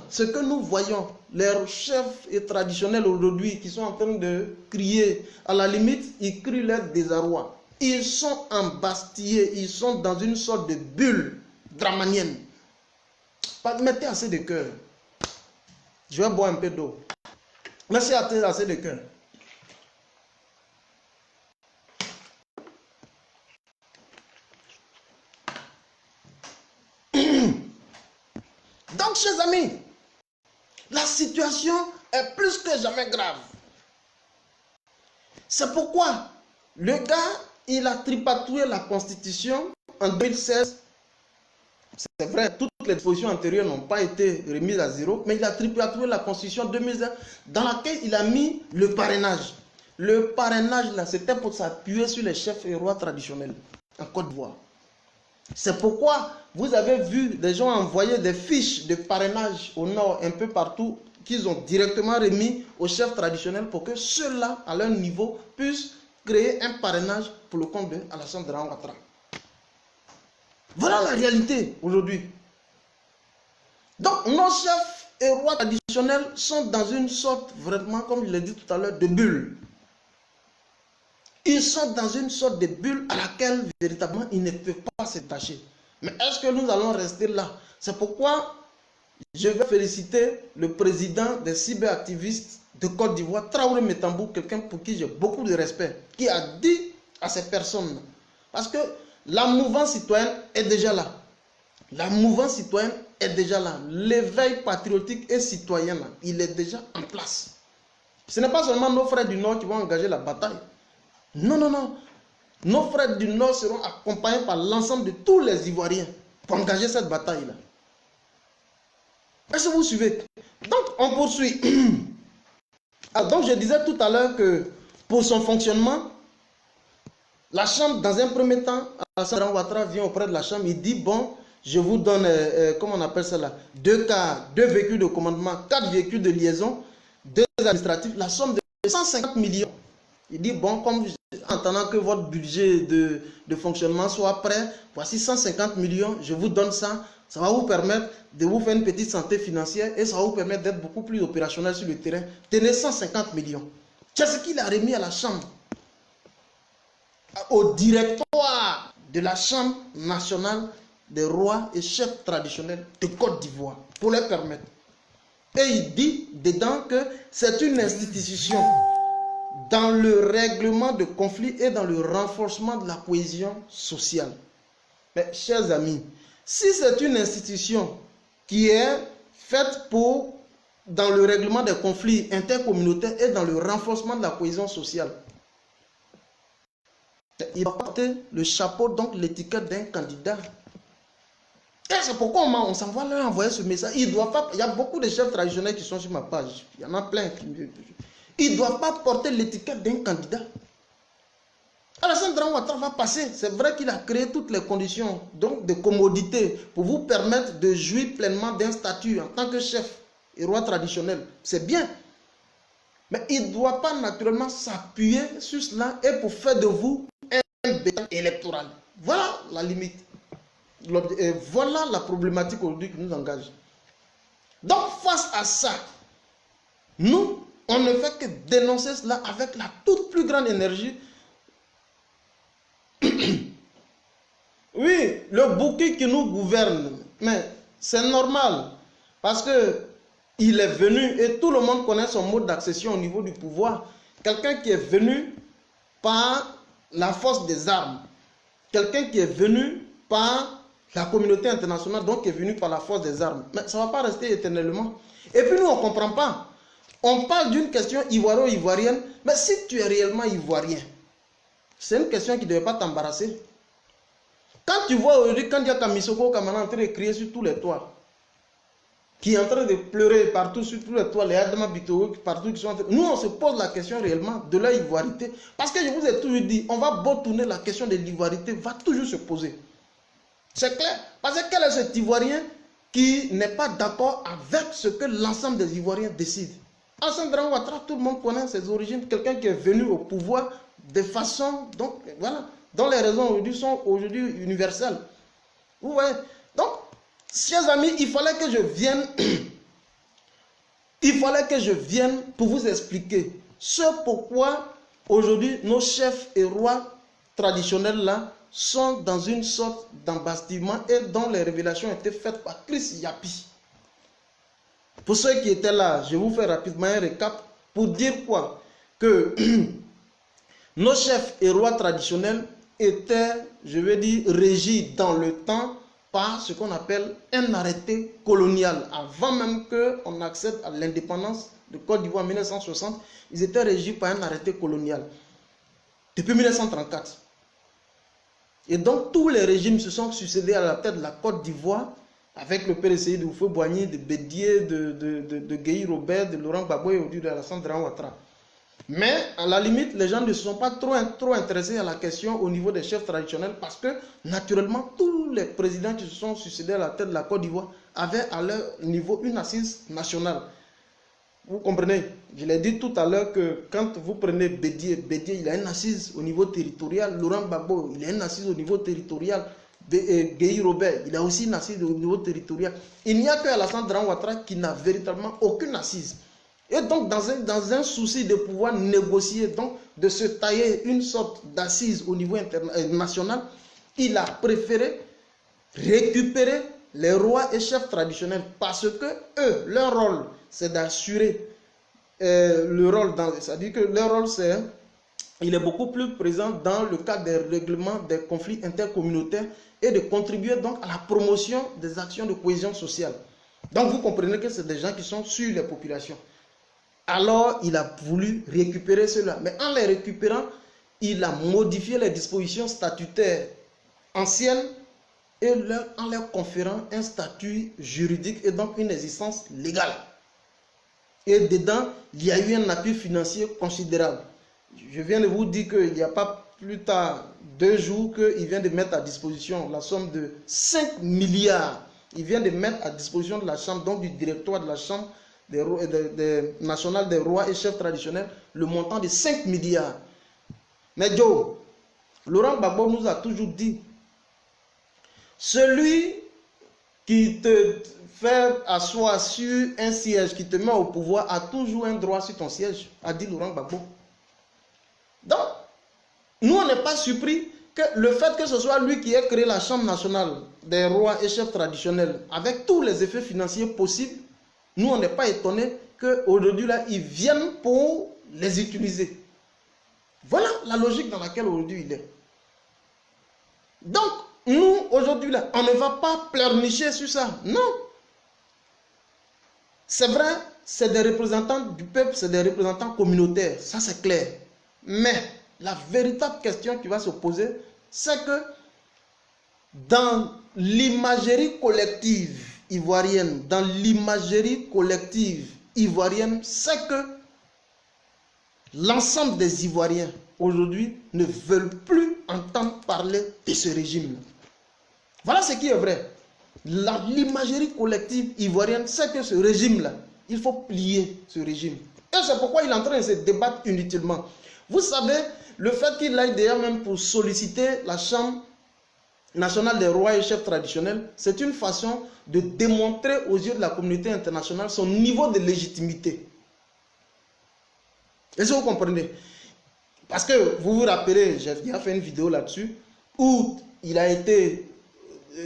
les chefs et traditionnels aujourd'hui qui sont en train de crier, à la limite, ils crient leur désarroi. Ils sont embastillés, ils sont dans une sorte de bulle dramanienne. Mettez assez de cœur. Je vais boire un peu d'eau. Mettez assez de cœur. Donc, chers amis, la situation est plus que jamais grave. C'est pourquoi le gars, il a tripatouillé la Constitution en 2016. C'est vrai, toutes les dispositions antérieures n'ont pas été remises à zéro, mais il a tripatouillé la Constitution 2016 dans laquelle il a mis le parrainage. Le parrainage, là, c'était pour s'appuyer sur les chefs et rois traditionnels en Côte d'Ivoire. C'est pourquoi vous avez vu des gens envoyer des fiches de parrainage au nord, un peu partout, qu'ils ont directement remis aux chefs traditionnels pour que ceux-là, à leur niveau, puissent créer un parrainage pour le compte de Alassane Dramane Ouattara. Voilà la réalité aujourd'hui. Donc, nos chefs et rois traditionnels sont dans une sorte, vraiment, comme je l'ai dit tout à l'heure, de bulle. Ils sont dans une sorte de bulle à laquelle, véritablement, ils ne peuvent pas se détacher. Mais est-ce que nous allons rester là? C'est pourquoi je vais féliciter le président des cyberactivistes de Côte d'Ivoire, Traoré Metambou, quelqu'un pour qui j'ai beaucoup de respect, qui a dit à ces personnes, parce que la mouvance citoyenne est déjà là. La mouvance citoyenne est déjà là. L'éveil patriotique et citoyen, là, il est déjà en place. Ce n'est pas seulement nos frères du Nord qui vont engager la bataille. Non, non, non. Nos frères du Nord seront accompagnés par l'ensemble de tous les Ivoiriens pour engager cette bataille-là. Est-ce que vous suivez? Donc, on poursuit. Alors, donc, je disais tout à l'heure que pour son fonctionnement, la Chambre, dans un premier temps, Alassane Dramane Ouattara vient auprès de la Chambre, il dit, bon, je vous donne, comment on appelle ça là, 2 cars, 2 véhicules de commandement, 4 véhicules de liaison, 2 administratifs, la somme de 150 millions. Il dit, bon, comme en attendant que votre budget de fonctionnement soit prêt, voici 150 millions, je vous donne ça. Ça va vous permettre de vous faire une petite santé financière et ça va vous permettre d'être beaucoup plus opérationnel sur le terrain. Tenez 150 millions. C'est ce qu'il a remis à la Chambre, au directoire de la Chambre nationale des rois et chefs traditionnels de Côte d'Ivoire, pour leur permettre. Et il dit dedans que c'est une institution dans le règlement de conflits et dans le renforcement de la cohésion sociale. Mais, chers amis, si c'est une institution qui est faite dans le règlement des conflits intercommunautaires et dans le renforcement de la cohésion sociale, il va porter le chapeau, donc l'étiquette d'un candidat. Et c'est pourquoi on s'en va leur envoyer ce message. Il y a beaucoup de chefs traditionnels qui sont sur ma page. Il y en a plein. Il ne doit pas porter l'étiquette d'un candidat. Alassane Dramane Ouattara va passer. C'est vrai qu'il a créé toutes les conditions donc de commodité pour vous permettre de jouir pleinement d'un statut en tant que chef et roi traditionnel. C'est bien. Mais il ne doit pas naturellement s'appuyer sur cela et pour faire de vous un bétail électoral. Voilà la limite. Voilà la problématique aujourd'hui qui nous engage. Donc, face à ça, nous, on ne fait que dénoncer cela avec la toute plus grande énergie. Oui, le bouquet qui nous gouverne, mais c'est normal, parce que il est venu, et tout le monde connaît son mode d'accession au niveau du pouvoir. Quelqu'un qui est venu par la force des armes, quelqu'un qui est venu par la communauté internationale, donc qui est venu par la force des armes. Mais ça ne va pas rester éternellement. Et puis nous, on ne comprend pas. On parle d'une question ivoiro-ivoirienne, mais si tu es réellement ivoirien, c'est une question qui ne devait pas t'embarrasser. Quand tu vois aujourd'hui, quand il y a Kamisoko Kamana en train de crier sur tous les toits, qui est en train de pleurer partout sur tous les toits, les Adama Bito, partout qui sont en train... Nous, on se pose la question réellement de leur ivoirité. Parce que je vous ai toujours dit, on va beau tourner, la question de l'ivoirité va toujours se poser. C'est clair. Parce que quel est cet Ivoirien qui n'est pas d'accord avec ce que l'ensemble des Ivoiriens décident? Alassane Dramane Ouattara, tout le monde connaît ses origines. Quelqu'un qui est venu au pouvoir de façon, donc voilà, dont les raisons aujourd'hui sont aujourd'hui universelles. Vous voyez? Donc, chers amis, il fallait que je vienne pour vous expliquer ce pourquoi aujourd'hui nos chefs et rois traditionnels là sont dans une sorte d'embastiment et dont les révélations étaient faites par Chris Yapi. Pour ceux qui étaient là, je vous fais rapidement un récap pour dire quoi? Que nos chefs et rois traditionnels étaient, je vais dire, régis dans le temps par ce qu'on appelle un arrêté colonial. Avant même qu'on accède à l'indépendance de Côte d'Ivoire en 1960, ils étaient régis par un arrêté colonial. Depuis 1934. Et donc tous les régimes se sont succédés à la tête de la Côte d'Ivoire, avec le PDCI de Houphouët-Boigny, de Bédié, de Guéhi Robert, de Laurent Gbagbo et aujourd'hui de Alassane Dramane Ouattara. Mais à la limite, les gens ne se sont pas trop intéressés à la question au niveau des chefs traditionnels parce que naturellement, tous les présidents qui se sont succédés à la tête de la Côte d'Ivoire avaient à leur niveau une assise nationale. Vous comprenez? Je l'ai dit tout à l'heure que quand vous prenez Bédié, il a une assise au niveau territorial. Laurent Gbagbo, il a une assise au niveau territorial. Guéhi Robert, il a aussi une assise au niveau territorial. Il n'y a que Alassane Dramane Ouattara qui n'a véritablement aucune assise. Et donc, dans un souci de pouvoir négocier, donc de se tailler une sorte d'assise au niveau national, il a préféré récupérer les rois et chefs traditionnels parce que eux, leur rôle, c'est d'assurer le rôle, c'est-à-dire que leur rôle, il est beaucoup plus présent dans le cadre des règlements des conflits intercommunautaires et de contribuer donc à la promotion des actions de cohésion sociale. Donc, vous comprenez que c'est des gens qui sont sur les populations. Alors, il a voulu récupérer cela. Mais en les récupérant, il a modifié les dispositions statutaires anciennes et en leur conférant un statut juridique et donc une existence légale. Et dedans, il y a eu un appui financier considérable. Je viens de vous dire qu'il n'y a pas plus tard 2 jours qu'il vient de mettre à disposition la somme de 5 milliards. Il vient de mettre à disposition de la Chambre, donc du directoire de la Chambre nationale des rois et chefs traditionnels, le montant de 5 milliards. Mais Joe, Laurent Gbagbo nous a toujours dit, celui qui te fait asseoir sur un siège, qui te met au pouvoir, a toujours un droit sur ton siège, a dit Laurent Gbagbo. Donc, nous on n'est pas surpris que le fait que ce soit lui qui ait créé la Chambre nationale des rois et chefs traditionnels, avec tous les effets financiers possibles, nous, on n'est pas étonné qu'aujourd'hui, là, ils viennent pour les utiliser. Voilà la logique dans laquelle aujourd'hui il est. Donc, nous, aujourd'hui, là, on ne va pas pleurnicher sur ça. Non. C'est vrai, c'est des représentants du peuple, c'est des représentants communautaires. Ça, c'est clair. Mais la véritable question qui va se poser, c'est que dans l'imagerie collective ivoirienne, dans l'imagerie collective ivoirienne, c'est que l'ensemble des Ivoiriens aujourd'hui ne veulent plus entendre parler de ce régime. Voilà ce qui est vrai. L'imagerie collective ivoirienne, c'est que ce régime-là, il faut plier ce régime. Et c'est pourquoi il est en train de se débattre inutilement. Vous savez, le fait qu'il aille d'ailleurs même pour solliciter la Chambre national des rois et chefs traditionnels, c'est une façon de démontrer aux yeux de la communauté internationale son niveau de légitimité. Est-ce que vous comprenez? Parce que vous vous rappelez, j'ai fait une vidéo là-dessus, où il a été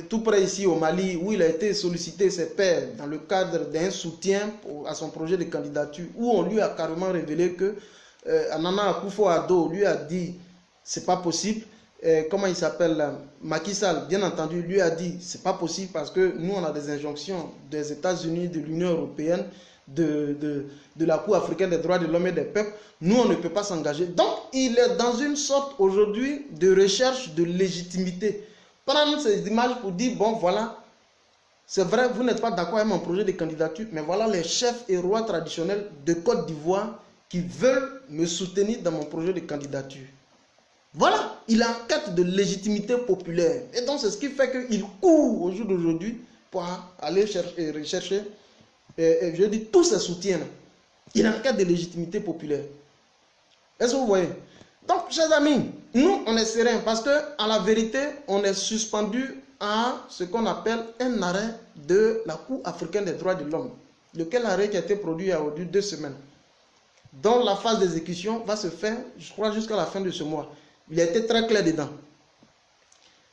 tout près ici au Mali, où il a été sollicité ses pairs dans le cadre d'un soutien à son projet de candidature, où on lui a carrément révélé que Nana Akufo-Addo lui a dit c'est pas possible. Comment il s'appelle là, Macky Sall, bien entendu, lui a dit c'est pas possible parce que nous on a des injonctions des États-Unis, de l'Union européenne, de la Cour africaine des droits de l'homme et des peuples. Nous on ne peut pas s'engager. Donc il est dans une sorte aujourd'hui de recherche de légitimité. Prendre ces images pour dire bon voilà, c'est vrai, vous n'êtes pas d'accord avec mon projet de candidature, mais voilà les chefs et rois traditionnels de Côte d'Ivoire qui veulent me soutenir dans mon projet de candidature. Voilà, il est en quête de légitimité populaire. Et donc, c'est ce qui fait qu'il court au jour d'aujourd'hui pour aller rechercher, je dis, tous ses soutiens. Il est en quête de légitimité populaire. Est-ce que vous voyez? Donc, chers amis, nous, on est sereins parce que, en la vérité, on est suspendu à ce qu'on appelle un arrêt de la Cour africaine des droits de l'homme. Lequel arrêt qui a été produit il y a 2 semaines. Dont la phase d'exécution va se faire, je crois, jusqu'à la fin de ce mois. Il a été très clair dedans.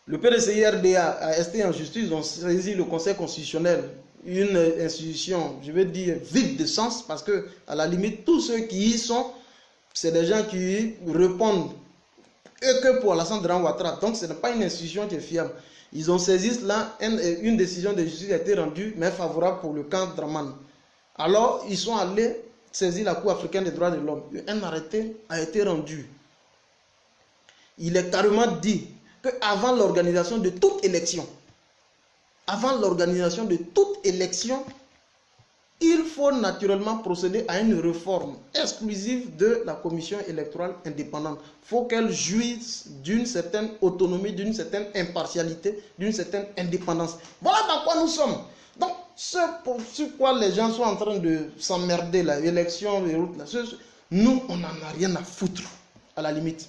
Le PDCI-RDA a été en justice, ils ont saisi le Conseil constitutionnel, une institution, je vais dire, vide de sens, parce que, à la limite, tous ceux qui y sont, c'est des gens qui répondent que pour Alassane Dramane Ouattara. Donc, ce n'est pas une institution qui est fiable. Ils ont saisi cela, une décision de justice a été rendue, mais favorable pour le camp Dramane. Alors, ils sont allés saisir la Cour africaine des droits de l'homme. Un arrêté a été rendu. Il est carrément dit qu'avant l'organisation de toute élection, il faut naturellement procéder à une réforme exclusive de la commission électorale indépendante. Il faut qu'elle jouisse d'une certaine autonomie, d'une certaine impartialité, d'une certaine indépendance. Voilà dans quoi nous sommes. Donc, sur quoi les gens sont en train de s'emmerder, l'élection, les routes, nous, on n'en a rien à foutre, à la limite.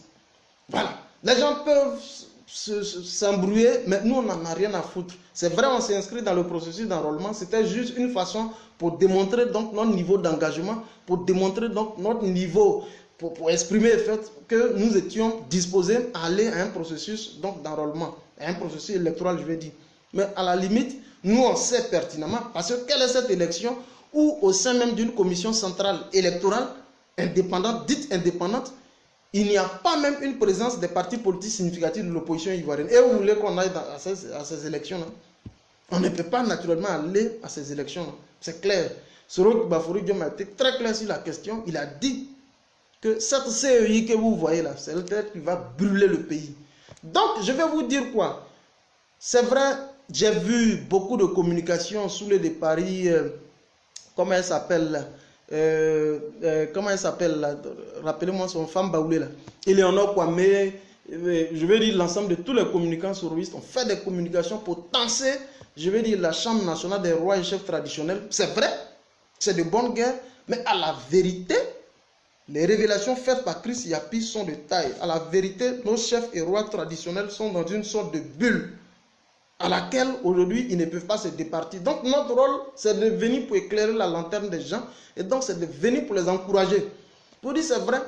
Voilà. Les gens peuvent s'embrouiller, mais nous, on n'en a rien à foutre. C'est vrai, on s'est inscrit dans le processus d'enrôlement. C'était juste une façon pour démontrer donc notre niveau d'engagement, pour démontrer donc notre niveau, pour exprimer le fait que nous étions disposés à aller à un processus d'enrôlement, à un processus électoral, je vais dire. Mais à la limite, nous, on sait pertinemment, parce que quelle est cette élection où, au sein même d'une commission centrale électorale, indépendante, dite indépendante, il n'y a pas même une présence des partis politiques significatifs de l'opposition ivoirienne. Et vous voulez qu'on aille à ces élections-là? On ne peut pas naturellement aller à ces élections-là. C'est clair. Soro Bafouri Diom a été très clair sur la question. Il a dit que cette CEI que vous voyez là, c'est le tête qui va brûler le pays. Donc, je vais vous dire quoi? C'est vrai, j'ai vu beaucoup de communications sous les de Paris, comment elle s'appelle là? Comment elle s'appelle, rappelez-moi son femme Baoulé là, Eleonore Kwame, je vais dire l'ensemble de tous les communicants sourouistes ont fait des communications pour tenser, je vais dire la Chambre nationale des rois et chefs traditionnels. C'est vrai, c'est de bonne guerre, mais à la vérité, les révélations faites par Chris Yapi sont de taille. À la vérité, nos chefs et rois traditionnels sont dans une sorte de bulle à laquelle aujourd'hui ils ne peuvent pas se départir. Donc notre rôle, c'est de venir pour éclairer la lanterne des gens, et donc c'est de venir pour les encourager. Pour dire c'est vrai,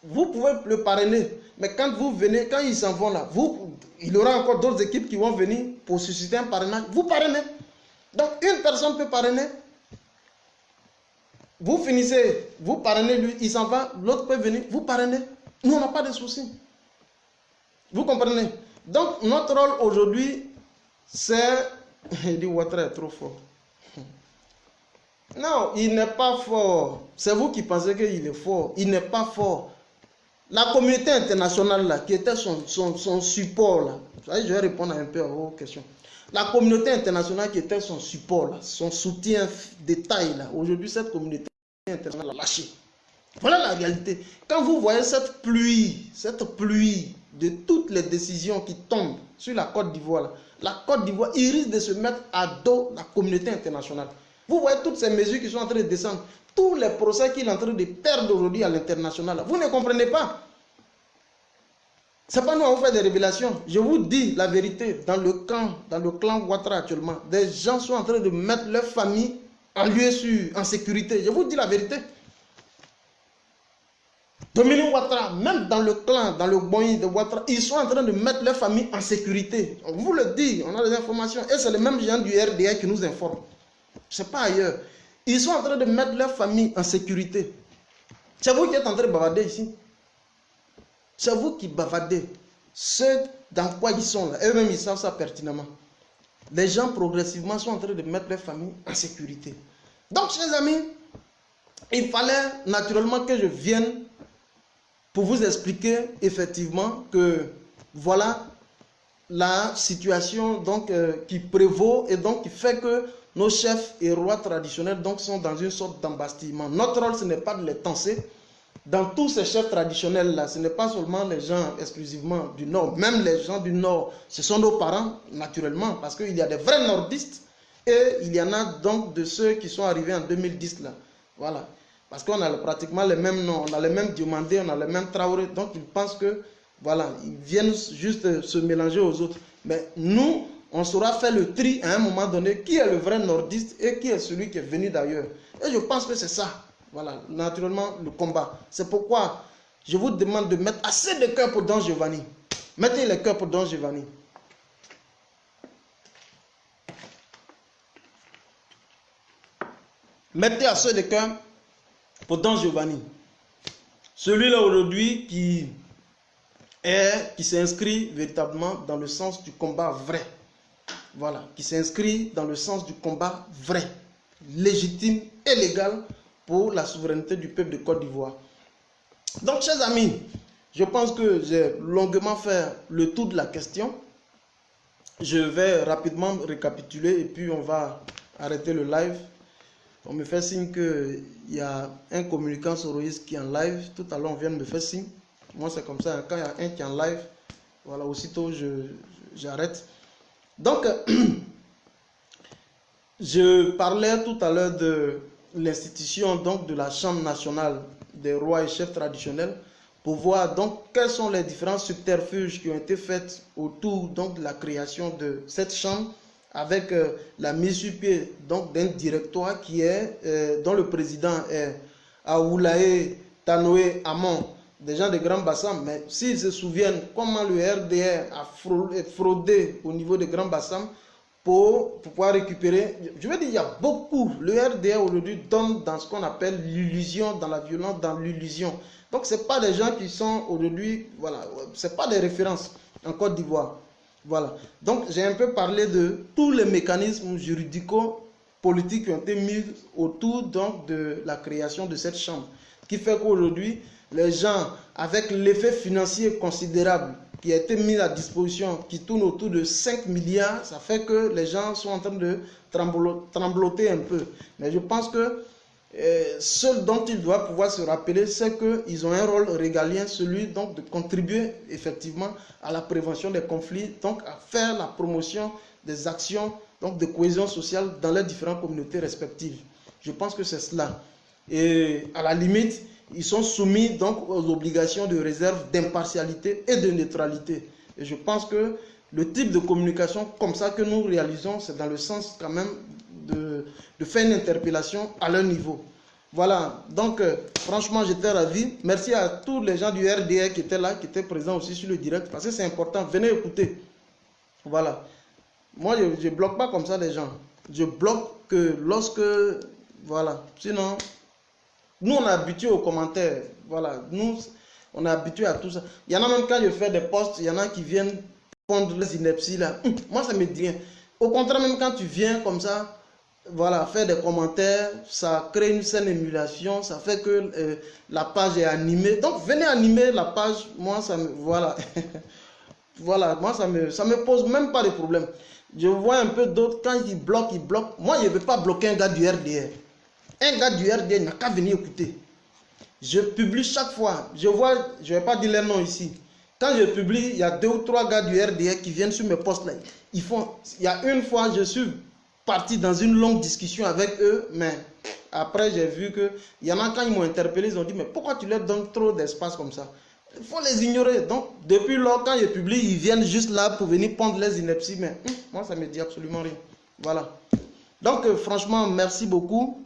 vous pouvez le parrainer, mais quand vous venez, quand ils s'en vont là, il y aura encore d'autres équipes qui vont venir pour susciter un parrainage. Vous parrainez. Donc une personne peut parrainer. Vous finissez, vous parrainez lui, il s'en va, l'autre peut venir, vous parrainez. Nous on n'a pas de soucis. Vous comprenez? Donc, notre rôle aujourd'hui, c'est... Il dit, Ouattara est trop fort. Non, il n'est pas fort. C'est vous qui pensez qu'il est fort. Il n'est pas fort. La communauté internationale, là, qui était son support, là, je vais répondre un peu à vos questions. La communauté internationale qui était son support, là, son soutien de taille, là, aujourd'hui, cette communauté internationale a lâché. Voilà la réalité. Quand vous voyez cette pluie de toutes les décisions qui tombent sur la Côte d'Ivoire, la Côte d'Ivoire, il risque de se mettre à dos la communauté internationale. Vous voyez toutes ces mesures qui sont en train de descendre, tous les procès qu'il est en train de perdre aujourd'hui à l'international. Vous ne comprenez pas. C'est pas nous à vous faire des révélations. Je vous dis la vérité, dans le clan Ouattara actuellement, des gens sont en train de mettre leur famille en lieu sûr, en sécurité. Je vous dis la vérité. Dominique Ouattara, même dans le clan, dans le Boyi de Ouattara, ils sont en train de mettre leur famille en sécurité. On vous le dit, on a des informations. Et c'est les mêmes gens du RDA qui nous informent. C'est pas ailleurs. Ils sont en train de mettre leur famille en sécurité. C'est vous qui êtes en train de bavarder ici. C'est vous qui bavardez. Ceux dans quoi ils sont là, eux-mêmes ils savent ça pertinemment. Les gens progressivement sont en train de mettre leur famille en sécurité. Donc, chers amis, il fallait naturellement que je vienne pour vous expliquer effectivement que voilà la situation donc, qui prévaut et donc qui fait que nos chefs et rois traditionnels donc, sont dans une sorte d'embastillement. Notre rôle, ce n'est pas de les tenser. Dans tous ces chefs traditionnels-là, ce n'est pas seulement les gens exclusivement du Nord. Même les gens du Nord, ce sont nos parents, naturellement, parce qu'il y a des vrais nordistes et il y en a donc de ceux qui sont arrivés en 2010 là. Voilà. Parce qu'on a pratiquement les mêmes noms, on a les mêmes Diomandé, on a les mêmes Traoré. Donc ils pensent que, voilà, ils viennent juste se mélanger aux autres. Mais nous, on saura faire le tri à un moment donné, qui est le vrai nordiste et qui est celui qui est venu d'ailleurs. Et je pense que c'est ça. Voilà, naturellement, le combat. C'est pourquoi je vous demande de mettre assez de cœur pour Don Giovanni. Mettez les cœurs pour Don Giovanni. Mettez assez de cœur pour Don Giovanni. Celui-là aujourd'hui qui s'inscrit véritablement dans le sens du combat vrai. Voilà, qui s'inscrit dans le sens du combat vrai, légitime et légal pour la souveraineté du peuple de Côte d'Ivoire. Donc, chers amis, je pense que j'ai longuement fait le tour de la question. Je vais rapidement récapituler et puis on va arrêter le live. On me fait signe qu'il y a un communicant soroïste qui est en live. Tout à l'heure, on vient de me faire signe. Moi, c'est comme ça. Quand il y a un qui est en live, voilà, aussitôt, j'arrête. Donc, je parlais tout à l'heure de l'institution donc de la Chambre nationale des rois et chefs traditionnels pour voir donc quels sont les différents subterfuges qui ont été faits autour donc de la création de cette chambre avec la mise sur pied donc d'un directoire qui est dont le président est Aoulaye Tanoé Amon, des gens de Grand Bassam. Mais s'ils se souviennent comment le RDR a fraudé au niveau de Grand Bassam pour pouvoir récupérer, je veux dire, il y a beaucoup. Le RDA aujourd'hui donne dans ce qu'on appelle l'illusion, dans la violence, dans l'illusion. Donc, ce n'est pas des gens qui sont aujourd'hui, voilà, ce n'est pas des références en Côte d'Ivoire. Voilà. Donc, j'ai un peu parlé de tous les mécanismes juridico-politiques qui ont été mis autour donc, de la création de cette chambre. Qui fait qu'aujourd'hui, les gens, avec l'effet financier considérable qui a été mis à disposition, qui tourne autour de 5 milliards, ça fait que les gens sont en train de trembloter un peu. Mais je pense que ce dont ils doivent pouvoir se rappeler, c'est qu'ils ont un rôle régalien, celui donc de contribuer effectivement à la prévention des conflits, donc à faire la promotion des actions donc de cohésion sociale dans les différentes communautés respectives. Je pense que c'est cela. Et à la limite, ils sont soumis donc aux obligations de réserve d'impartialité et de neutralité. Et je pense que le type de communication comme ça que nous réalisons, c'est dans le sens quand même de faire une interpellation à leur niveau. Voilà, donc franchement j'étais ravi. Merci à tous les gens du RDA qui étaient là, qui étaient présents aussi sur le direct, parce que c'est important, venez écouter. Voilà, moi je ne bloque pas comme ça les gens. Je bloque que lorsque, voilà, sinon... Nous, on est habitués aux commentaires. Voilà, nous, on est habitués à tout ça. Il y en a même quand je fais des posts, il y en a qui viennent pondre les inepties là. Moi, ça me dit rien. Au contraire, même quand tu viens comme ça, voilà, faire des commentaires, ça crée une saine émulation, ça fait que la page est animée. Donc, venez animer la page. Moi, ça me... Voilà. Voilà, moi, ça me pose même pas de problème. Je vois un peu d'autres, quand ils bloquent, ils bloquent. Moi, je ne veux pas bloquer un gars du RDR. Un gars du RDR n'a qu'à venir écouter. Je publie chaque fois. Je vois, je ne vais pas dire les noms ici. Quand je publie, il y a 2 ou 3 gars du RDR qui viennent sur mes posts là. Il y a une fois, je suis parti dans une longue discussion avec eux, mais après j'ai vu que il y en a quand ils m'ont interpellé, ils ont dit mais pourquoi tu leur donnes trop d'espace comme ça? Il faut les ignorer. Donc, depuis lors, quand ils publient, ils viennent juste là pour venir pondre les inepties. Mais moi, ça ne me dit absolument rien. Voilà. Donc, franchement, merci beaucoup.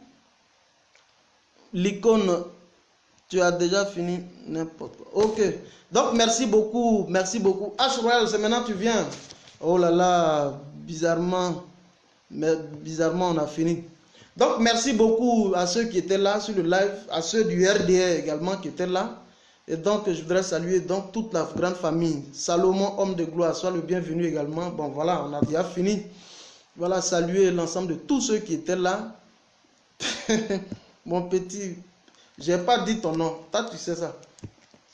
L'icône, tu as déjà fini n'importe quoi. Ok. Donc, merci beaucoup. Merci beaucoup. H Royal, c'est maintenant tu viens. Oh là là, bizarrement, on a fini. Donc, merci beaucoup à ceux qui étaient là sur le live, à ceux du RDR également qui étaient là. Et donc, je voudrais saluer donc toute la grande famille. Salomon, homme de gloire, sois le bienvenu également. Bon, voilà, on a déjà fini. Voilà, saluer l'ensemble de tous ceux qui étaient là. Mon petit, je n'ai pas dit ton nom. Toi, tu sais ça.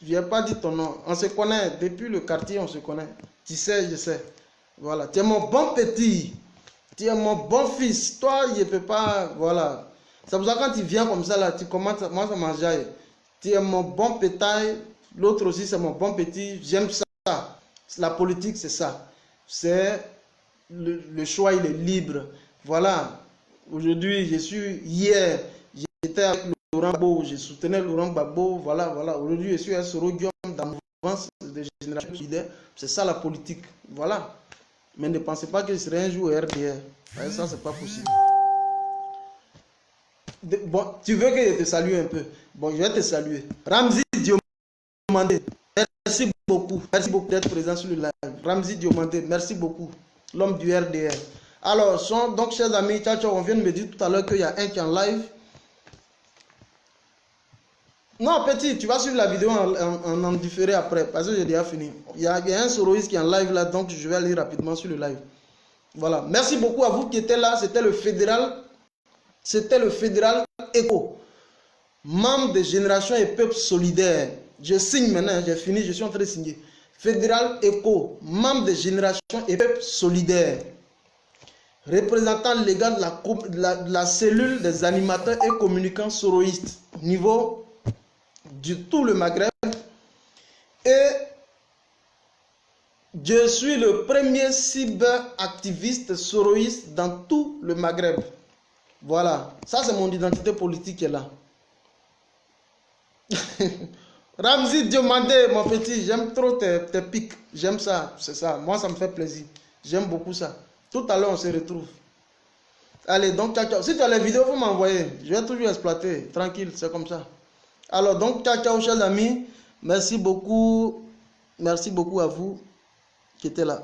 Je n'ai pas dit ton nom. On se connaît. Depuis le quartier, on se connaît. Tu sais, je sais. Voilà. Tu es mon bon petit. Tu es mon bon fils. Toi, je ne peux pas. Voilà. C'est pour ça que quand tu viens comme ça, là, tu commences. Moi, ça m'enjaille. Tu es mon bon pétail. L'autre aussi, c'est mon bon petit. J'aime ça. La politique, c'est ça. C'est le choix, il est libre. Voilà. Aujourd'hui, hier, j'étais avec Laurent Gbagbo, je soutenais Laurent Gbagbo. Voilà, voilà. Aujourd'hui, je suis un Sorogium dans la mouvance de génération solidaire. C'est ça la politique. Voilà. Mais ne pensez pas que je serai un jour au RDR. Ça, c'est pas possible. Bon, tu veux que je te salue un peu? Bon, je vais te saluer. Ramzi Diomandé, merci beaucoup. Merci beaucoup d'être présent sur le live. Ramzi Diomandé, merci beaucoup. L'homme du RDR. Alors, donc, chers amis, ciao, ciao, on vient de me dire tout à l'heure qu'il y a un qui est en live. Non, petit, tu vas suivre la vidéo en différé après, parce que j'ai déjà fini. Il y a un soroïste qui est en live là, donc je vais aller rapidement sur le live. Voilà. Merci beaucoup à vous qui étiez là. C'était le fédéral. C'était le fédéral ECHO. Membre de Génération et Peuple Solidaire. Je signe maintenant, j'ai fini, je suis en train de signer. Fédéral ECHO, membre de Génération et Peuple Solidaire. Représentant légal de la cellule des animateurs et communicants soroïstes au niveau de tout le Maghreb. Et je suis le premier cyberactiviste soroïste dans tout le Maghreb. Voilà, ça c'est mon identité politique qui est là. Ramzi Diomandé, mon petit, j'aime trop tes pics. J'aime ça, c'est ça. Moi, ça me fait plaisir. J'aime beaucoup ça. Tout à l'heure, on se retrouve. Allez, donc, ciao, ciao. Si tu as les vidéos, il faut m'envoyer. Je vais toujours exploiter. Tranquille, c'est comme ça. Alors, donc, ciao, ciao, chers amis. Merci beaucoup. Merci beaucoup à vous qui étaient là.